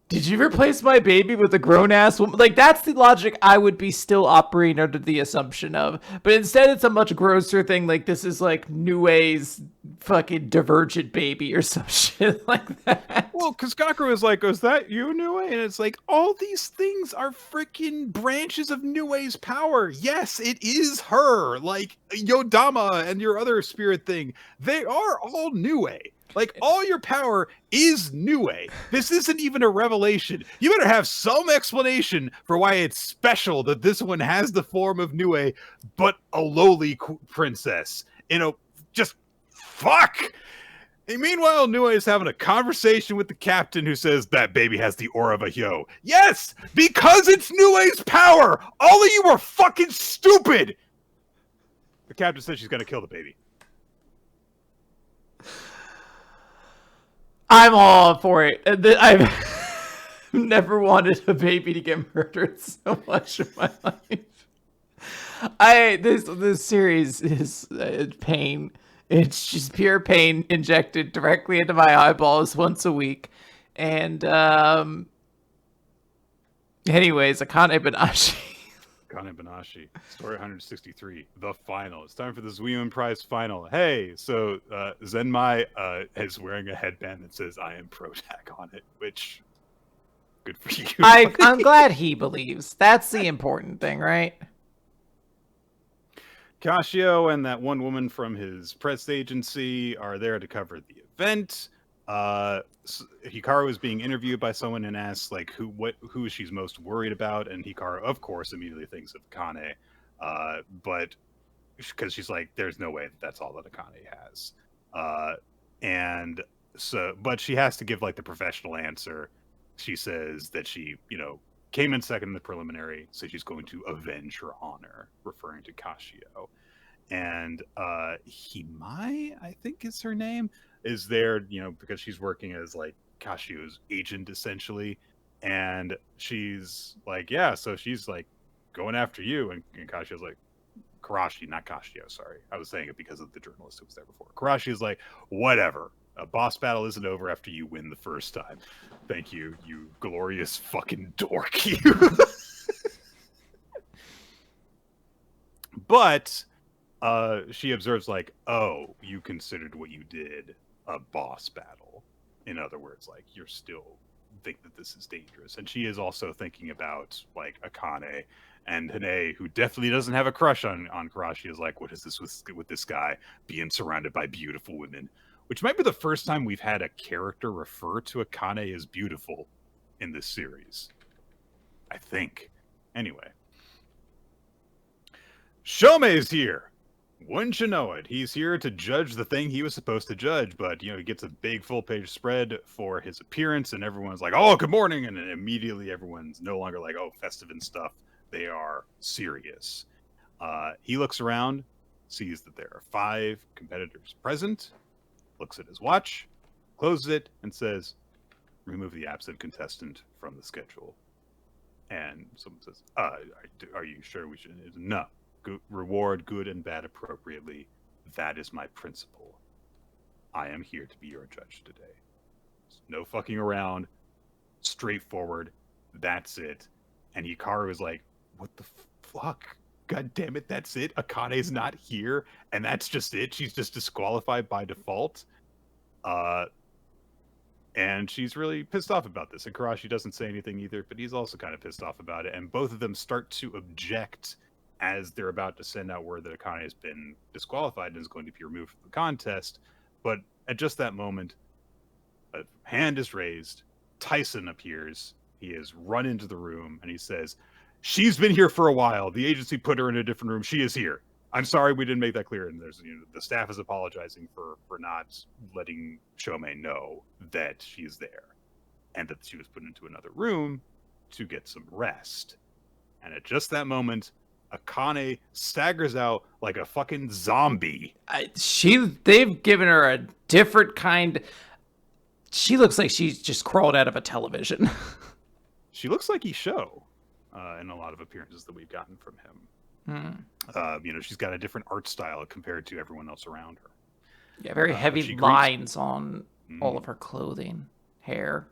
did you replace my baby with a grown-ass woman? Like, that's the logic I would be still operating under the assumption of. But instead, it's a much grosser thing. Like, this is like Nue's fucking Divergent baby or some shit like that. Well, because Gakuro is like, is that you, Nue? And it's like, all these things are freaking branches of Nue's power. Yes, it is her. Like, Yodama and your other spirit thing, they are all Nue. Like, all your power is Nue. This isn't even a revelation. You better have some explanation for why it's special that this one has the form of Nue, but a lowly princess. Just fuck! And meanwhile, Nue is having a conversation with the captain who says that baby has the aura of a Hyo. Yes! Because it's Nue's power! All of you are fucking stupid! The captain says she's gonna kill the baby. I'm all for it. I've never wanted a baby to get murdered so much in my life. This series is pain. It's just pure pain injected directly into my eyeballs once a week. And anyways, Akane-banashi. Akane-banashi, story 163, the final. It's time for the Zuion Prize final. Hey, so Zenmai is wearing a headband that says "I am Protag" on it, which good for you. I'm glad he believes. That's the important thing, right? Kashio and that one woman from his press agency are there to cover the event. Hikaru is being interviewed by someone and asks like who she's most worried about, and Hikaru, of course, immediately thinks of Akane, but because she's like, there's no way that's all that Akane has, and so, but she has to give like the professional answer. She says that she, came in second in the preliminary, so she's going to avenge her honor, referring to Kashio. And Himai, I think is her name, is there, because she's working as like Kashio's agent essentially. And she's like, yeah, so she's like going after you. And Kashio's like, Karashi, not Kashio, sorry. I was saying it because of the journalist who was there before. Karashi is like, whatever. A boss battle isn't over after you win the first time. Thank you, you glorious fucking dork. You. But she observes like, oh, you considered what you did a boss battle. In other words, like, you're still think that this is dangerous. And she is also thinking about like Akane, and Hane, who definitely doesn't have a crush on Karashi, is like, what is this with this guy being surrounded by beautiful women? Which might be the first time we've had a character refer to Akane as beautiful in this series. I think. Anyway. Shomei is here. Wouldn't you know it? He's here to judge the thing he was supposed to judge, but, he gets a big full-page spread for his appearance, and everyone's like, oh, good morning, and then immediately everyone's no longer like, oh, festive and stuff. They are serious. He looks around, sees that there are 5 competitors present, looks at his watch, closes it, and says, remove the absent contestant from the schedule. And someone says, are you sure we should? No. Reward good and bad appropriately. That is my principle. I am here to be your judge today. No fucking around. Straightforward. That's it. And Hikaru is like, what the fuck? God damn it, that's it? Akane's not here, and that's just it? She's just disqualified by default? And she's really pissed off about this. And Karashi doesn't say anything either, but he's also kind of pissed off about it. And both of them start to object as they're about to send out word that Akane has been disqualified and is going to be removed from the contest. But at just that moment, a hand is raised. Tyson appears. He has run into the room, and he says, she's been here for a while. The agency put her in a different room. She is here. I'm sorry we didn't make that clear. And there's, the staff is apologizing for not letting Shomei know that she's there, and that she was put into another room to get some rest. And at just that moment, Akane staggers out like a fucking zombie. They've given her a different kind. She looks like she's just crawled out of a television. She looks like Isho in a lot of appearances that we've gotten from him. She's got a different art style compared to everyone else around her. Yeah, very heavy lines on all of her clothing, hair.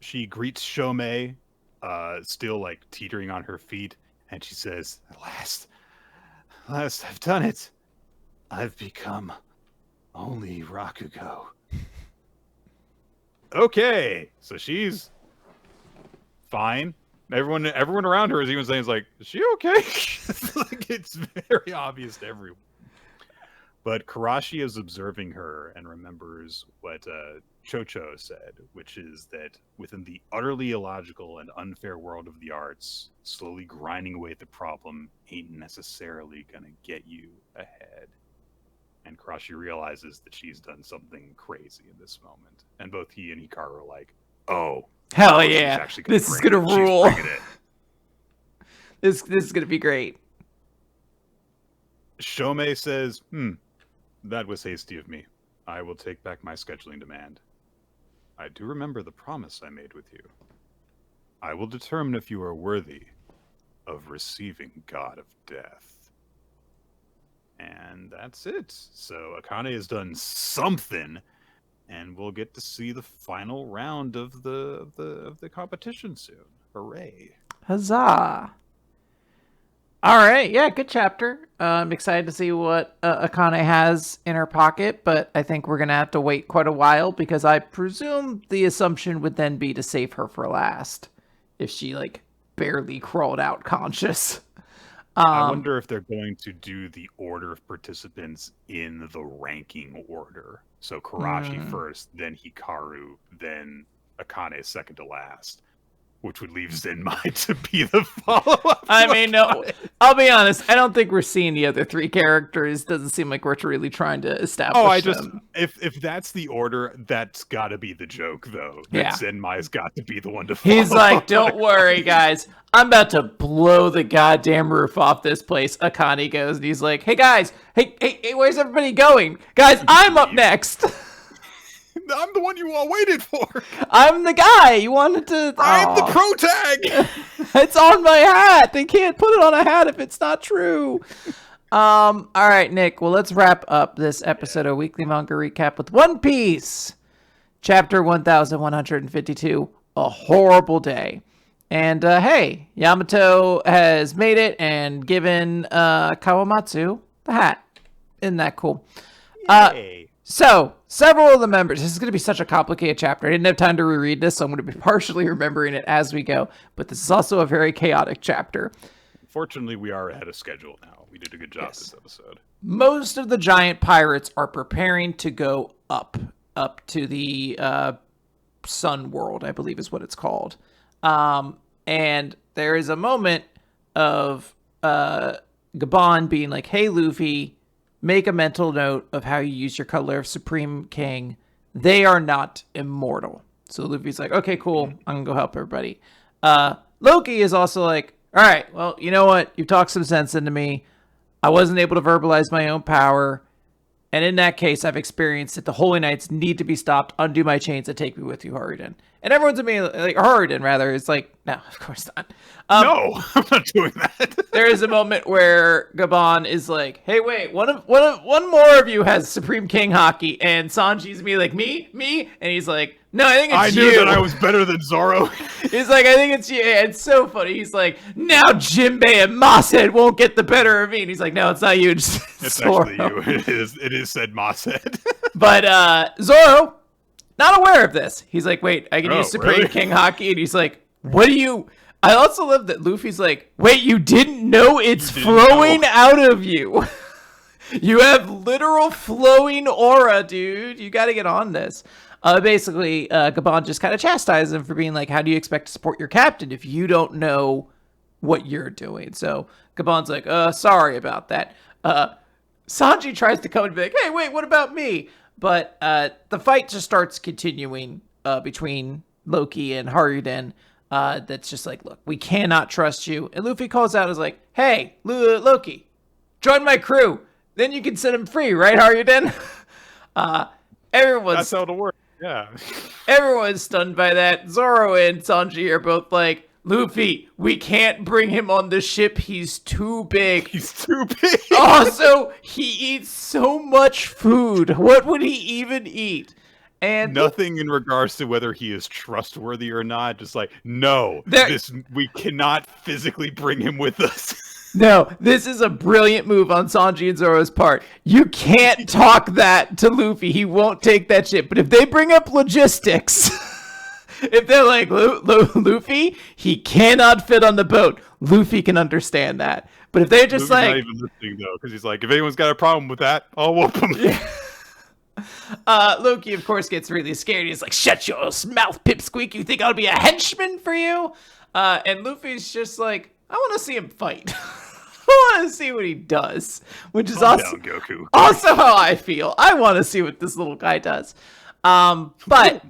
She greets Shomei, still like teetering on her feet, and she says, "At last, I've done it. I've become only Rakugo." Okay, so she's fine. Everyone around her is even saying, "Like, is she okay?" Like, it's very obvious to everyone. But Karashi is observing her and remembers what Chocho said, which is that within the utterly illogical and unfair world of the arts, slowly grinding away at the problem ain't necessarily gonna get you ahead. And Karashi realizes that she's done something crazy in this moment. And both he and Hikaru are like, oh, hell yeah, this is gonna rule. This is gonna be great. Shomei says, that was hasty of me. I will take back my scheduling demand. I do remember the promise I made with you. I will determine if you are worthy of receiving God of Death. And that's it. So Akane has done something, and we'll get to see the final round of the competition soon. Hooray! Huzzah! All right, yeah, good chapter. I'm excited to see what Akane has in her pocket, but I think we're gonna have to wait quite a while because I presume the assumption would then be to save her for last, if she like barely crawled out conscious. I wonder if they're going to do the order of participants in the ranking order. So Karashi first, then Hikaru, then Akane second to last. Which would leave Zenmai to be the follow-up. I mean, no, I'll be honest. I don't think we're seeing the other three characters. Doesn't seem like we're really trying to establish them. If that's the order, that's got to be the joke, though. That Zenmai's got to be the one to follow. He's like, don't worry, guys. I'm about to blow the goddamn roof off this place. Akane goes, and he's like, hey, guys. Hey, where's everybody going? Guys, I'm up next. I'm the one you all waited for. I'm the guy you wanted to. I'm the pro tag. It's on my hat. They can't put it on a hat if it's not true. All right, Nick. Well, let's wrap up this episode of Weekly Manga Recap with One Piece, Chapter 1152. A horrible day. And hey, Yamato has made it and given Kawamatsu the hat. Isn't that cool? Yay. So, several of the members, this is going to be such a complicated chapter. I didn't have time to reread this, so I'm going to be partially remembering it as we go. But this is also a very chaotic chapter. Fortunately, we are ahead of schedule now. We did a good job this episode. Most of the giant pirates are preparing to go up to the Sun World, I believe is what it's called. And there is a moment of Gabon being like, hey, Luffy, make a mental note of how you use your color of Supreme King. They are not immortal. So Luffy's like, okay, cool. I'm going to go help everybody. Loki is also like, all right, well, you know what? You talked some sense into me. I wasn't able to verbalize my own power. And in that case, I've experienced that the Holy Knights need to be stopped. Undo my chains and take me with you, Haruden. And everyone's immediately, like, Haruden, rather, is like, no, of course not. No, I'm not doing that. There is a moment where Gabon is like, hey, wait, one more of you has Supreme King Haki. And Sanji's like, me? And he's like, no, I think it's you. I knew that I was better than Zoro. He's like, I think it's you. It's so funny. He's like, now Jinbei and Mosshead won't get the better of me. And he's like, no, it's not you. It's actually you. It is said Mosshead. But Zoro, not aware of this. He's like, wait, I can use Supreme really? King Haki. And he's like, what do you... I also love that Luffy's like, wait, you didn't know it's flowing out of you. You have literal flowing aura, dude. You got to get on this. Basically, Gabon just kind of chastises him for being like, how do you expect to support your captain if you don't know what you're doing? So Gabon's like, sorry about that. Sanji tries to come and be like, hey, wait, what about me? But the fight just starts continuing between Loki and Haruden. that's just like, look, we cannot trust you. And Luffy calls out, is like, hey, Loki, join my crew. Then you can set him free, right, Harukaze? That's how it'll work. Yeah. Everyone's stunned by that. Zoro and Sanji are both like, Luffy, we can't bring him on the ship. He's too big. He's too big. Also, he eats so much food. What would he even eat? And nothing in regards to whether he is trustworthy or not. Just like, no, we cannot physically bring him with us. No, this is a brilliant move on Sanji and Zoro's part. You can't talk that to Luffy. He won't take that shit. But if they bring up logistics, if they're like, Luffy, he cannot fit on the boat, Luffy can understand that. But if they're just Luffy's not even listening, though, because he's like, if anyone's got a problem with that, I'll whoop him. Yeah. Loki, of course, gets really scared. He's like, shut your mouth, pipsqueak. You think I'll be a henchman for you? And Luffy's just like, I want to see him fight. I want to see what he does, which is also how I feel. I want to see what this little guy does. But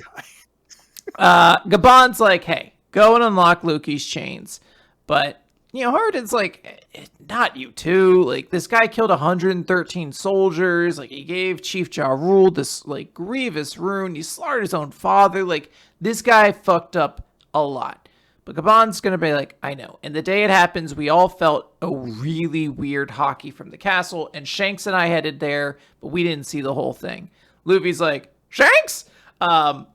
Gabon's like, hey, go and unlock Loki's chains. But, Haruden's like, not you too. Like, this guy killed 113 soldiers. Like, he gave Chief Ja Rule this, like, grievous rune. He slaughtered his own father. Like, this guy fucked up a lot. But Gabon's going to be like, I know. And the day it happens, we all felt a really weird hockey from the castle. And Shanks and I headed there, but we didn't see the whole thing. Luffy's like, Shanks? Harden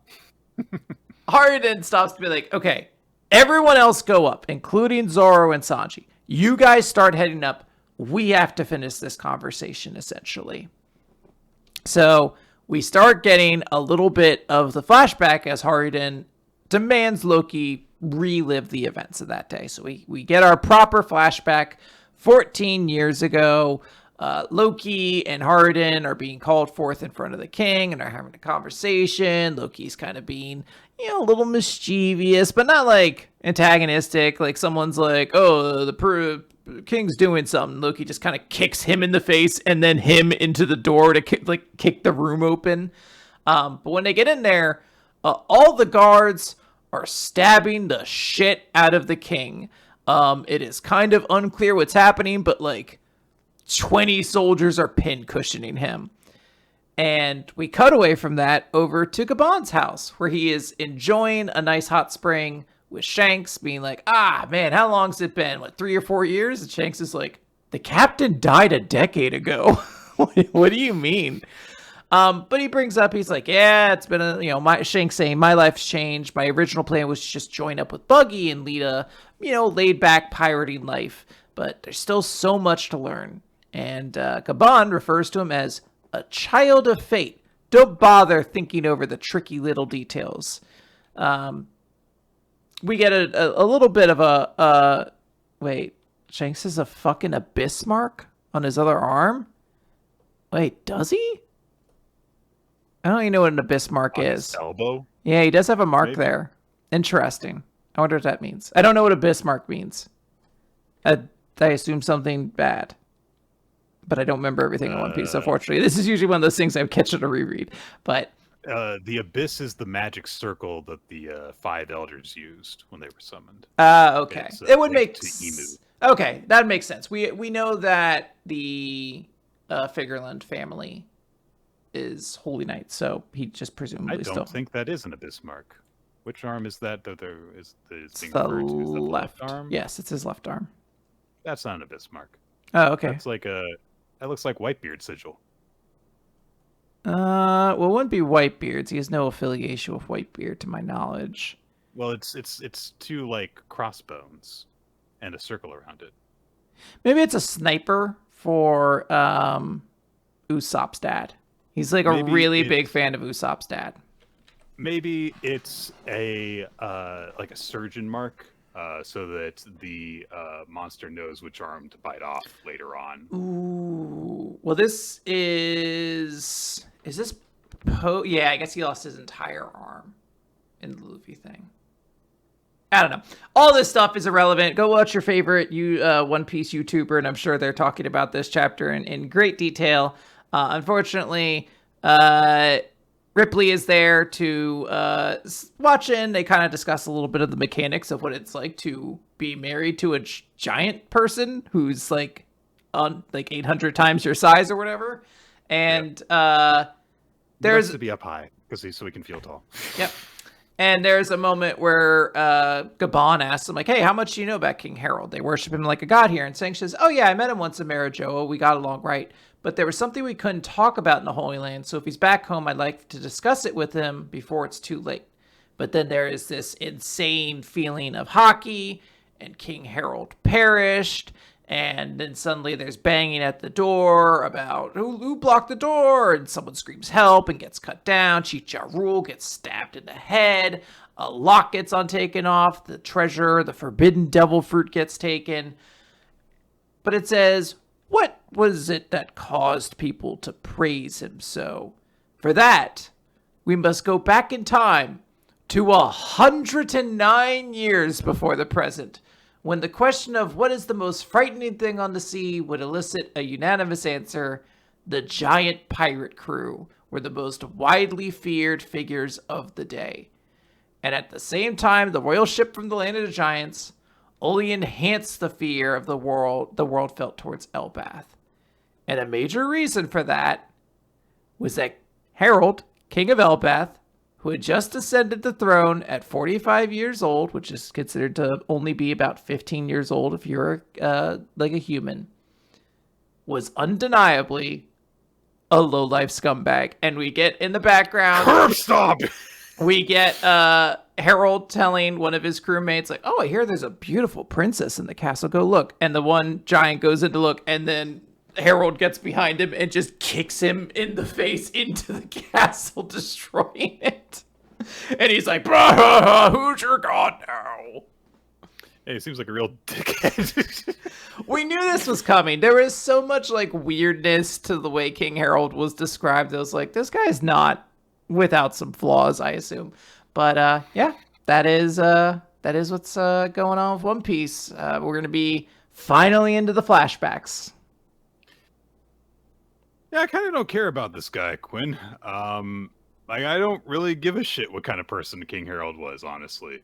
stops to be like, okay, everyone else go up, including Zoro and Sanji. You guys start heading up. We have to finish this conversation, essentially. So we start getting a little bit of the flashback as Harden demands Loki relive the events of that day. So we get our proper flashback 14 years ago. Loki and Harden are being called forth in front of the king and are having a conversation. Loki's kind of being, a little mischievous, but not like antagonistic. Like someone's like, oh, the king's doing something. Loki just kind of kicks him in the face and then him into the door to kick the room open. But when they get in there, all the guards are stabbing the shit out of the king. It is kind of unclear what's happening, but like 20 soldiers are pin cushioning him. And we cut away from that over to Gabon's house, where he is enjoying a nice hot spring with Shanks being like, man, how long's it been? 3 or 4 years? And Shanks is like, the captain died a decade ago. What do you mean? But he brings up, he's like, yeah, it's been my Shanks saying my life's changed. My original plan was to just join up with Buggy and lead a, laid back pirating life. But there's still so much to learn. And Gabon refers to him as a child of fate. Don't bother thinking over the tricky little details. We get a little bit of a wait, Shanks has a fucking abyss mark on his other arm? Wait, does he? I don't even know what an abyss mark is. Elbow? Yeah, he does have a mark there. Interesting. I wonder what that means. I don't know what abyss mark means. I assume something bad. But I don't remember everything in One Piece, unfortunately. This is usually one of those things I catch at a reread. But the abyss is the magic circle that the 5 elders used when they were summoned. Okay. It would make sense. Okay, that makes sense. We know that the Figureland family is Holy Knight, so he just presumably I don't think that is an abyss mark. Which arm is that? Is being the referred to? Is that the left arm? Yes, it's his left arm. That's not an abyss mark. Oh, okay. That's like that looks like Whitebeard's sigil. Well, it wouldn't be Whitebeard's. He has no affiliation with Whitebeard, to my knowledge. Well, it's 2 like crossbones and a circle around it. Maybe it's a sniper for Usopp's dad. He's like a really big fan of Usopp's dad. Maybe it's a like a surgeon mark, so that the monster knows which arm to bite off later on. Ooh. Well, this is this yeah, I guess he lost his entire arm in the Luffy thing. I don't know. All this stuff is irrelevant. Go watch your favorite One Piece YouTuber, and I'm sure they're talking about this chapter in great detail. Unfortunately, Ripley is there to watch in. They kind of discuss a little bit of the mechanics of what it's like to be married to a giant person who's like on like 800 times your size or whatever. And there's to be up high so he can feel tall. Yep. And there's a moment where Gabon asks him, like, hey, how much do you know about King Harold? They worship him like a god here. And Sang says, oh, yeah, I met him once in Marriagetoxin. We got along right. But there was something we couldn't talk about in the Holy Land. So if he's back home, I'd like to discuss it with him before it's too late. But then there is this insane feeling of hockey, and King Harold perished. And then suddenly there's banging at the door about who blocked the door, and someone screams help and gets cut down. Chicharul gets stabbed in the head. A lock gets taken off. The treasure, the forbidden devil fruit gets taken. But it says, what was it that caused people to praise him so? For that, we must go back in time to 109 years before the present, when the question of what is the most frightening thing on the sea would elicit a unanimous answer. The giant pirate crew were the most widely feared figures of the day. And at the same time, the royal ship from the land of the giants only enhanced the fear of the world felt towards Elbath. And a major reason for that was that Harold, king of Elbath, who had just ascended the throne at 45 years old, which is considered to only be about 15 years old if you're like a human, was undeniably a low-life scumbag. And we get in the background... Curb stomp! We get Harold telling one of his crewmates, like, oh, I hear there's a beautiful princess in the castle. Go look. And the one giant goes in to look, and then Harold gets behind him and just kicks him in the face into the castle, destroying it. And he's like, who's your god now? Hey, it seems like a real dickhead. We knew this was coming. There was so much like weirdness to the way King Harold was described. I was like, this guy's not without some flaws, I assume. But yeah, that is what's going on with One Piece. We're going to be finally into the flashbacks. Yeah, I kind of don't care about this guy, Quinn. I don't really give a shit what kind of person King Harold was, honestly.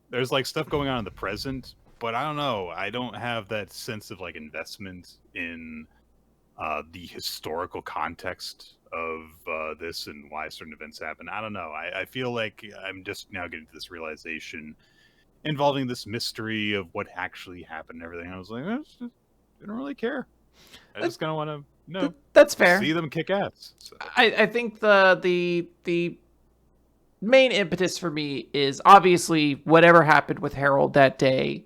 There's like stuff going on in the present, but I don't know. I don't have that sense of like investment in the historical context of this and why certain events happen. I don't know. I feel like I'm just now getting to this realization involving this mystery of what actually happened and everything. I was like, I don't really care. I just kind of want to know. That's fair. See them kick ass. So. I think the main impetus for me is obviously whatever happened with Harold that day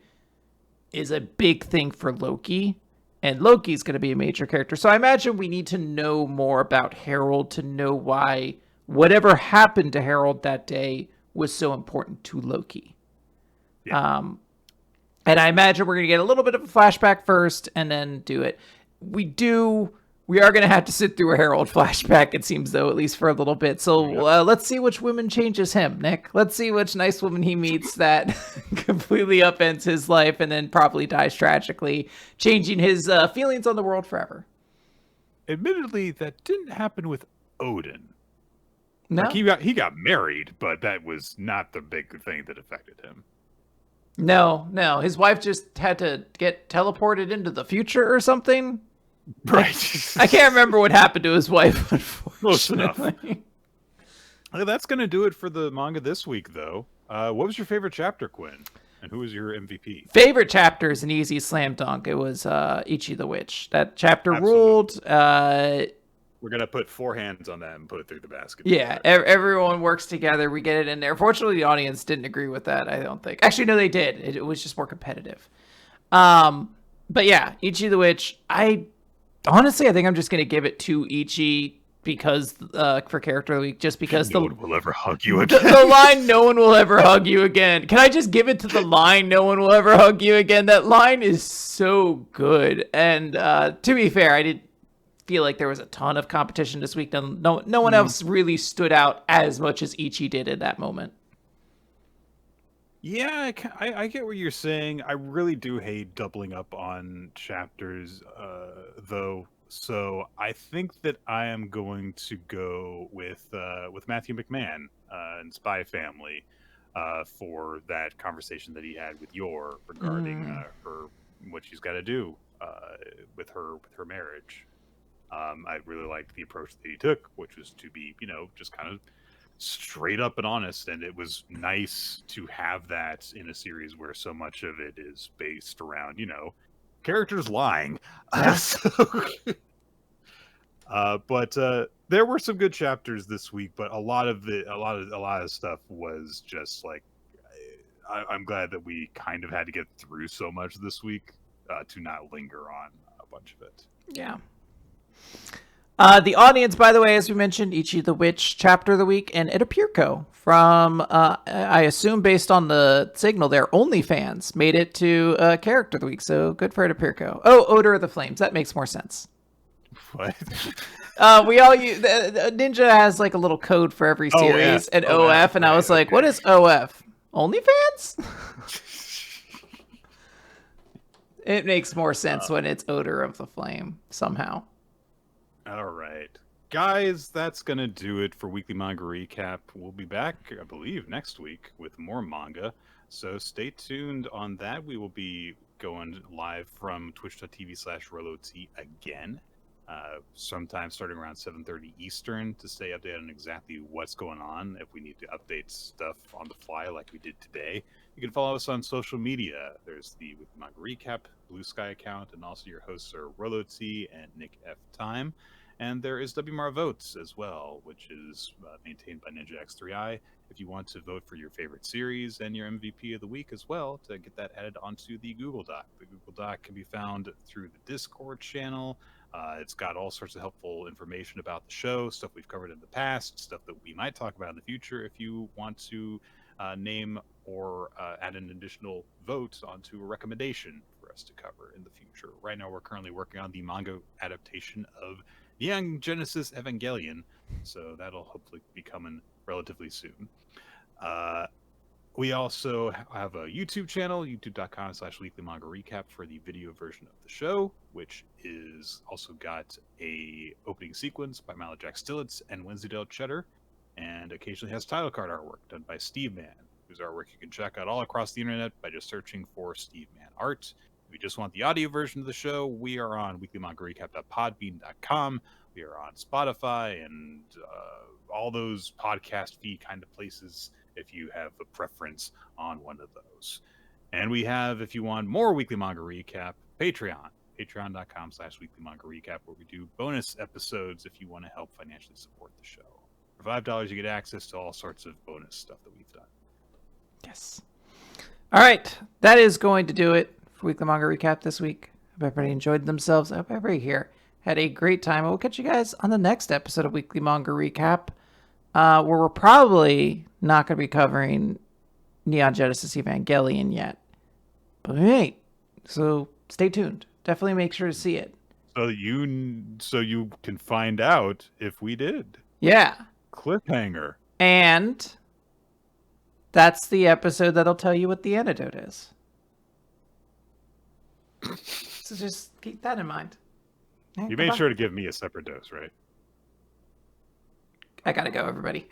is a big thing for Loki, and Loki's going to be a major character. So I imagine we need to know more about Harold to know why whatever happened to Harold that day was so important to Loki. Yeah. And I imagine we're going to get a little bit of a flashback first and then do it. We are going to have to sit through a Harold flashback, it seems, though, at least for a little bit. So let's see which woman changes him, Nick. Let's see which nice woman he meets that completely upends his life and then probably dies tragically, changing his feelings on the world forever. Admittedly, that didn't happen with Odin. No? Like he got married, but that was not the big thing that affected him. No. His wife just had to get teleported into the future or something. Right. I can't remember what happened to his wife, unfortunately. Close enough. That's going to do it for the manga this week, though. What was your favorite chapter, Quinn? And who was your MVP? Favorite chapter is an easy slam dunk. It was Ichi the Witch. That chapter ruled. We're going to put 4 hands on that and put it through the basket. Yeah, everyone works together. We get it in there. Fortunately, the audience didn't agree with that, I don't think. Actually, no, they did. It was just more competitive. But yeah, Ichi the Witch, honestly, I think I'm just going to give it to Ichi because for character week, just because no one will ever hug you again. The line, no one will ever hug you again. Can I just give it to the line, no one will ever hug you again? That line is so good. And to be fair, I didn't feel like there was a ton of competition this week. No one else really stood out as much as Ichi did in that moment. Yeah, I get what you're saying. I really do hate doubling up on chapters, though. So I think that I am going to go with Matthew McMahon and Spy Family for that conversation that he had with Yor regarding her what she's got to do with her marriage. I really liked the approach that he took, which was to be, just kind of straight up and honest. And it was nice to have that in a series where so much of it is based around, characters lying. Yeah. But there were some good chapters this week, but a lot of stuff was just like, I'm glad that we kind of had to get through so much this week to not linger on a bunch of it. Yeah. The audience, by the way, as we mentioned, Ichi the Witch chapter of the week, and Ed Apirko from, I assume based on the signal there, OnlyFans made it to character of the week. So good for Ed Apirko. Oh, Odor of the Flames. That makes more sense. What? We all use Ninja has like a little code for every series and OF, and I was like, what is OF? OnlyFans? It makes more sense when it's Odor of the Flame somehow. All right, guys, that's gonna do it for Weekly Manga Recap. We'll be back, I believe, next week with more manga. So stay tuned on that. We will be going live from twitch.tv/RoloT again. Sometime starting around 7:30 Eastern to stay updated on exactly what's going on. If we need to update stuff on the fly like we did today, you can follow us on social media. There's the Weekly Manga Recap BlueSky account, and also your hosts are RoloT and Nick F. Time. And there is WMR Votes as well, which is maintained by Ninja X3i. If you want to vote for your favorite series and your MVP of the week as well, to get that added onto the Google Doc. The Google Doc can be found through the Discord channel. It's got all sorts of helpful information about the show, stuff we've covered in the past, stuff that we might talk about in the future if you want to name or add an additional vote onto a recommendation for us to cover in the future. Right now, we're currently working on the manga adaptation of Neon Genesis Evangelion, so that'll hopefully be coming relatively soon. We also have a YouTube channel, youtube.com/weekly manga recap for the video version of the show, which is also got a opening sequence by Malajack Stillitz and Wensleydale Cheddar, and occasionally has title card artwork done by Steve Man, whose artwork you can check out all across the internet by just searching for Steve Man Art. If you just want the audio version of the show, we are on weeklymangarecap.podbean.com. We are on Spotify and all those podcast feed kind of places if you have a preference on one of those. And we have, if you want more Weekly Manga Recap, Patreon. Patreon.com/Weekly Manga Recap, where we do bonus episodes if you want to help financially support the show. For $5, you get access to all sorts of bonus stuff that we've done. Yes. All right. That is going to do it for Weekly Manga Recap this week. Hope everybody enjoyed themselves. I hope everybody here had a great time. We'll catch you guys on the next episode of Weekly Manga Recap, where we're probably not going to be covering Neon Genesis Evangelion yet. But we may. So stay tuned. Definitely make sure to see it. So you can find out if we did. Yeah. Cliffhanger. And that's the episode that'll tell you what the antidote is. So just keep that in mind. You made sure to give me a separate dose, right? I gotta go, everybody.